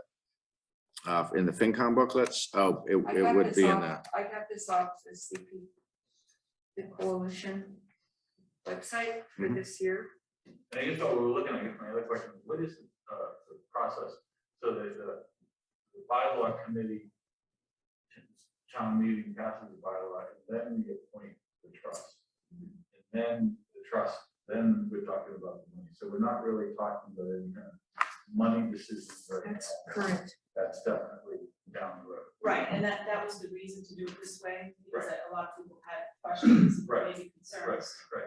In the FinCom booklets. Oh, it would be in that. I got this off the CP, the coalition website for this year. And I guess what we were looking at, I guess my other question is, what is the process? So the bylaw committee, town meeting passes the bylaw, and then we appoint the trust. And then the trust, then we're talking about the money. So we're not really talking about any kind of money decisions right That's now. correct. That's definitely down the road. Right, and that was the reason to do it this way, because a lot of people had questions, Right. maybe concerns. Right.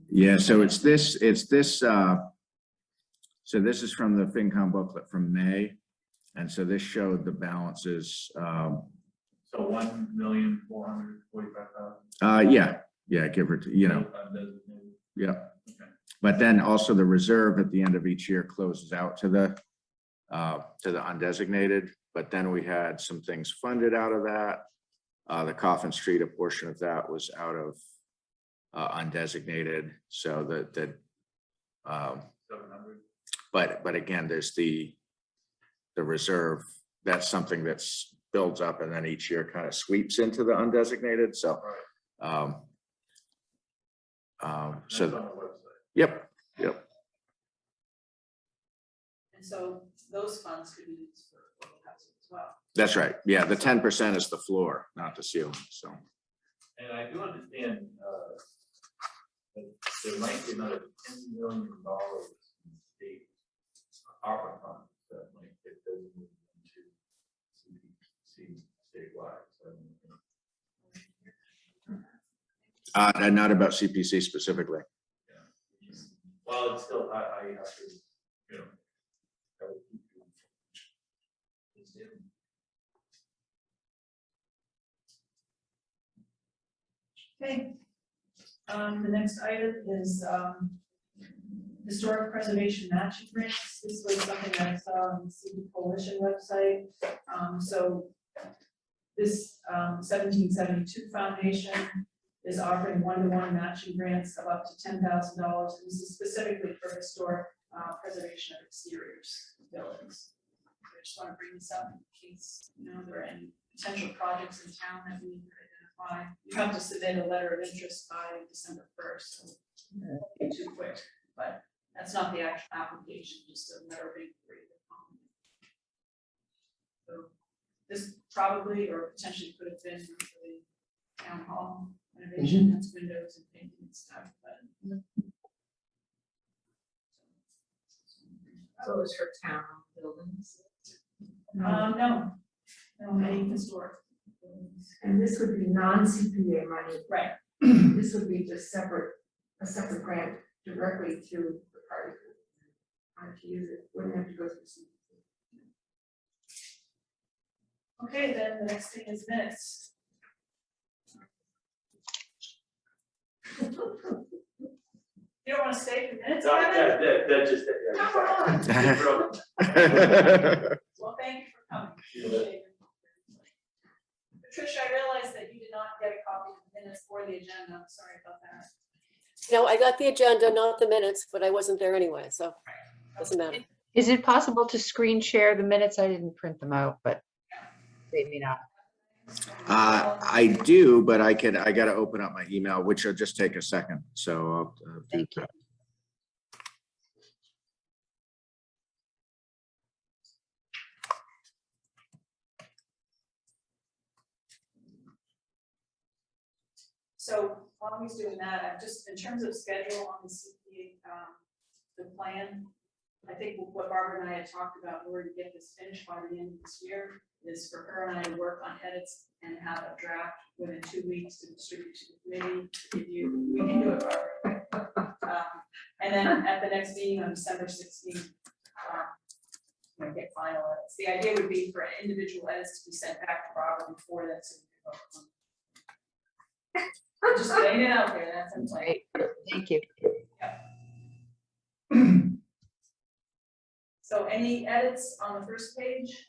Yeah, so it's this, so this is from the FinCom booklet from May. And so this showed the balances, So 1,445,000. yeah, give her, yeah. Okay. But then also the reserve at the end of each year closes out to the undesignated, but then we had some things funded out of that. The Coffin Street, a portion of that was out of undesignated, so that 700. but again, there's the reserve. That's something that's builds up and then each year kind of sweeps into the undesignated. So, That's so on the website. yep. And so those funds could be used for affordable housing as well. That's right. Yeah, the 10% is the floor, not the ceiling. So And I do understand that there might be another $10 million in state ARPA funds that might get designated into CPC statewide. So, and not about CPC specifically. yeah. Well, it's still, I have to, you know, I would keep you. Please do. Okay. The next item is historic preservation matching grants. This was something that I saw on the CD Coalition website. So this 1772 Foundation is offering one-to-one matching grants of up to $10,000. And this is specifically for historic preservation of exteriors of buildings. I just want to bring this up in case there are any potential projects in town that we need to identify. You have to submit a letter of interest by December 1st. So won't be too quick, but that's not the actual application, just a letter of inquiry. So this probably or potentially could have been for the town hall renovation, that's windows and painting and stuff, but. So it's for town buildings. No, any historic. And this would be non-CPA money. Right. This would be just a separate grant directly to the party. To use it, wouldn't have to go through CPA. Okay, then the next thing is minutes. You don't want to stay for minutes, Kevin? That just. Come on. Well, thank you for coming. Appreciate it. Patricia, I realized that you did not get a copy of the minutes or the agenda. I'm sorry about that. No, I got the agenda, not the minutes, but I wasn't there anyway, so doesn't matter. Is it possible to screen share the minutes? I didn't print them out, but maybe not. I do, but I got to open up my email, which will just take a second. So I'll do Thank you. that. So while he's doing that, I'm just, in terms of schedule on the CPA, the plan, I think what Barbara and I had talked about in order to get this finished by the end of this year is for her and I to work on edits and have a draft within 2 weeks to distribute to the committee, to give you, we can do it, Barbara. And then at the next meeting on December 16th, get final edits. The idea would be for individual edits to be sent back to Barbara before that. So we can vote on it. Just laying it out there, that's in play. Great. Thank you. So any edits on the first page?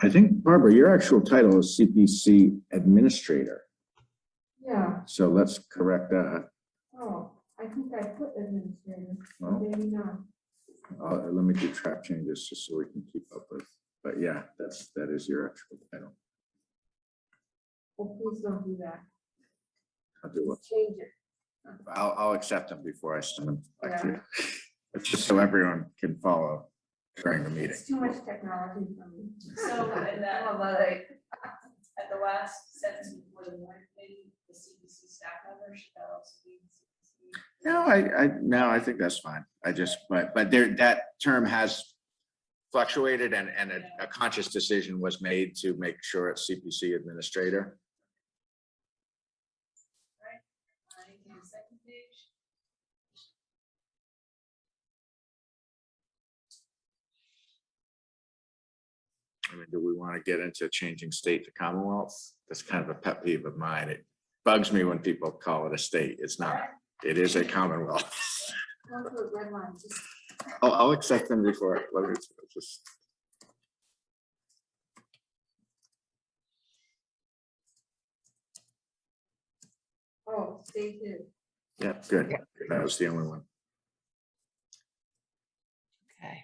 I think, Barbara, your actual title is CPC Administrator. Yeah, So let's correct that. oh, I think I put administrator, Well, maybe not. let me do track changes just so we can keep up with, but yeah, that is your actual title. Oh, please don't do that. I'll do it. Change it. I'll accept them before I send them back to you. It's just so everyone can follow during the meeting. It's too much technology for me. So, and that, at the last sentence before the warrant committee, the CBC staff member should also be CBC. No, I think that's fine. I just, but there, that term has fluctuated and a conscious decision was made to make sure it's CPC Administrator. On the second page. I mean, do we want to get into changing state to Commonwealth? That's kind of a pet peeve of mine. It bugs me when people call it a state. It's not. It is a Commonwealth. Go to a red line, just I'll accept them before. Let me just. oh, state two. Yeah, good. That was the only one. Okay.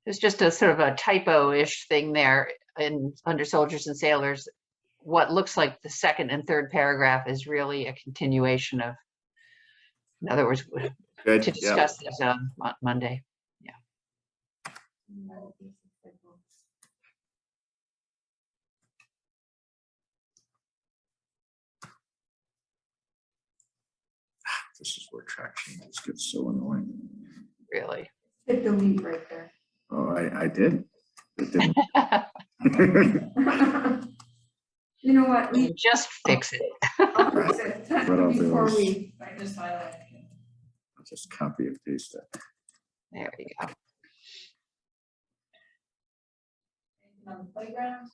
There's just a sort of a typo-ish thing there in under soldiers and sailors. What looks like the second and third paragraph is really a continuation of, in other words, Good. to Yeah. discuss this on Monday. This is where traction gets so annoying. Really. Hit delete right there. Oh, I did. It didn't. You know what, we, Just fix it. I'll fix it What I'll do before is- we, I just highlighted it. I'll just copy and paste it. There you go. Anything on the playground?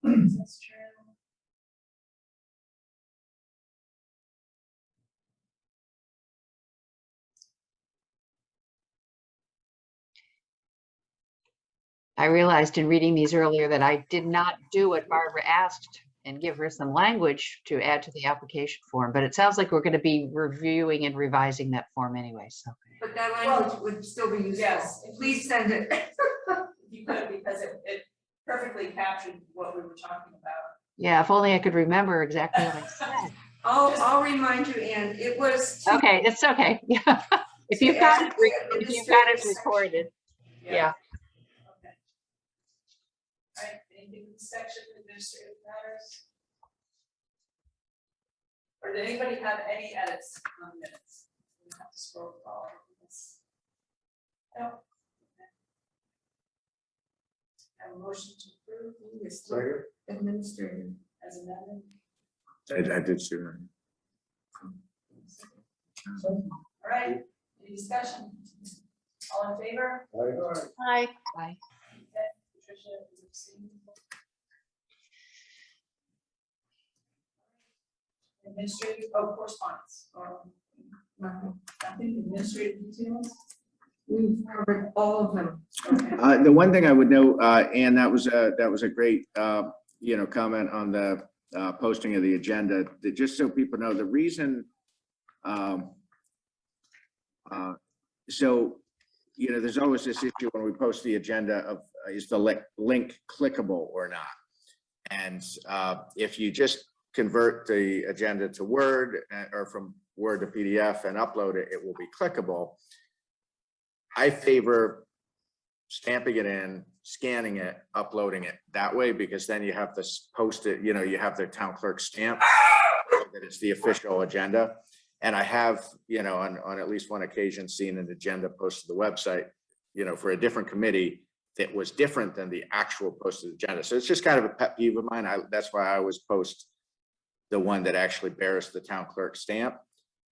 That's true. I realized in reading these earlier that I did not do what Barbara asked and give her some language to add to the application form, but it sounds like we're going to be reviewing and revising that form anyway, so. But that language would still be useful. Yes. Please send it. If you could, because it perfectly captured what we were talking about. Yeah, if only I could remember exactly what I said. I'll remind you, Ann, it was. Okay, it's okay. Yeah. If you've got it, if you've got it recorded, yeah. Okay. All right, anything in this section, administrative matters? Or did anybody have any edits on the minutes? We don't have to scroll through all of this. No. Okay. Have a motion to approve Second. administrator. as amended. I did see that. All right, any discussion? All in favor? Hi. Bye. Okay, Patricia is abstaining. Administrative, correspondence, Nothing. nothing, administrative details? We've covered all of them. Okay. The one thing I would note, Ann, that was a great, comment on the posting of the agenda. That just so people know, the reason, so, there's always this issue when we post the agenda of, is the link clickable or not? And if you just convert the agenda to Word or from Word to PDF and upload it, it will be clickable. I favor stamping it in, scanning it, uploading it that way, because then you have to post it, you have the town clerk stamp that it's the official agenda. And I have, on at least one occasion seen an agenda posted to the website, for a different committee that was different than the actual posted agenda. So it's just kind of a pet peeve of mine. That's why I always post the one that actually bears the town clerk stamp.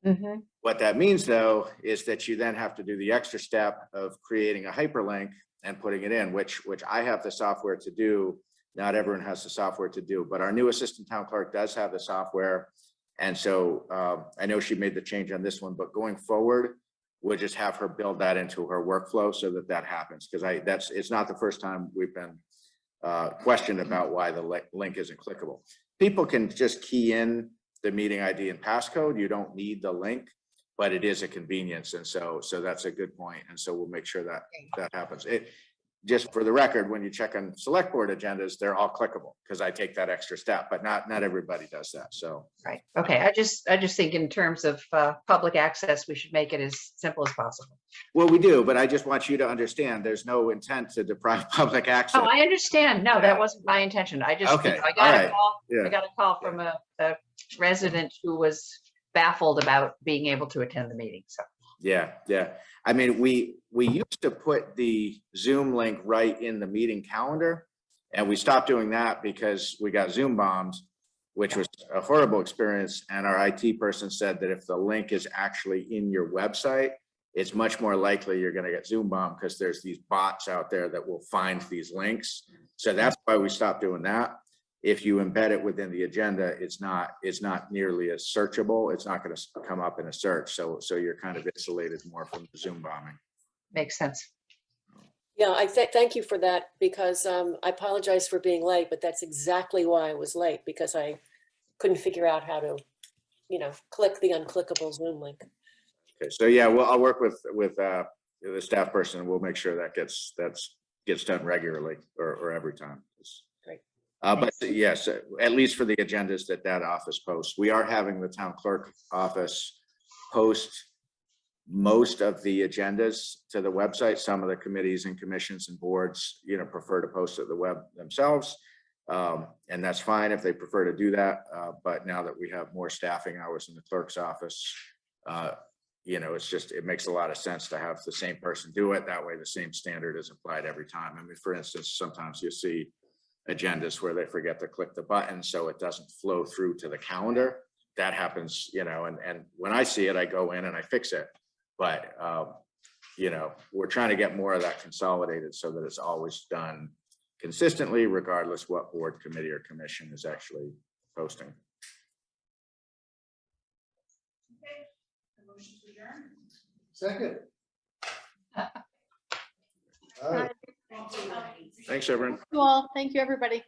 Mhm. What that means, though, is that you then have to do the extra step of creating a hyperlink and putting it in, which I have the software to do. Not everyone has the software to do, but our new assistant town clerk does have the software. And so I know she made the change on this one, but going forward, we'll just have her build that into her workflow so that that happens. Because it's not the first time we've been questioned about why the link isn't clickable. People can just key in the meeting ID and passcode. You don't need the link, but it is a convenience. And so that's a good point. And so we'll make sure that that happens. Just for the record, when you check on select board agendas, they're all clickable because I take that extra step, but not everybody does that. So. Right. Okay. I just think in terms of public access, we should make it as simple as possible. Well, we do, but I just want you to understand there's no intent to deprive public access. Oh, I understand. No, that wasn't my intention. I just, Okay, I got all a right. call, Yeah. I got a call from a resident who was baffled about being able to attend the meeting. So. Yeah. I mean, we used to put the Zoom link right in the meeting calendar, and we stopped doing that because we got Zoom bombed, which was a horrible experience. And our IT person said that if the link is actually in your website, it's much more likely you're going to get Zoom bombed because there's these bots out there that will find these links. So that's why we stopped doing that. If you embed it within the agenda, it's not nearly as searchable. It's not going to come up in a search. So you're kind of insulated more from the Zoom bombing. Makes sense. Yeah, thank you for that, because I apologize for being late, but that's exactly why I was late, because I couldn't figure out how to, click the unclickable Zoom link. Okay, so yeah, well, I'll work with the staff person, and we'll make sure that gets done regularly or every time. Great. But yes, at least for the agendas that office posts, we are having the town clerk office post most of the agendas to the website. Some of the committees and commissions and boards, prefer to post to the web themselves. And that's fine if they prefer to do that. But now that we have more staffing hours in the clerk's office, it makes a lot of sense to have the same person do it. That way the same standard is applied every time. I mean, for instance, sometimes you see agendas where they forget to click the button, so it doesn't flow through to the calendar. That happens, and when I see it, I go in and I fix it. But, we're trying to get more of that consolidated so that it's always done consistently, regardless what board, committee, or commission is actually posting. Motion to adjourn. Second. All right. Thanks, everyone. Thank you all. Thank you, everybody.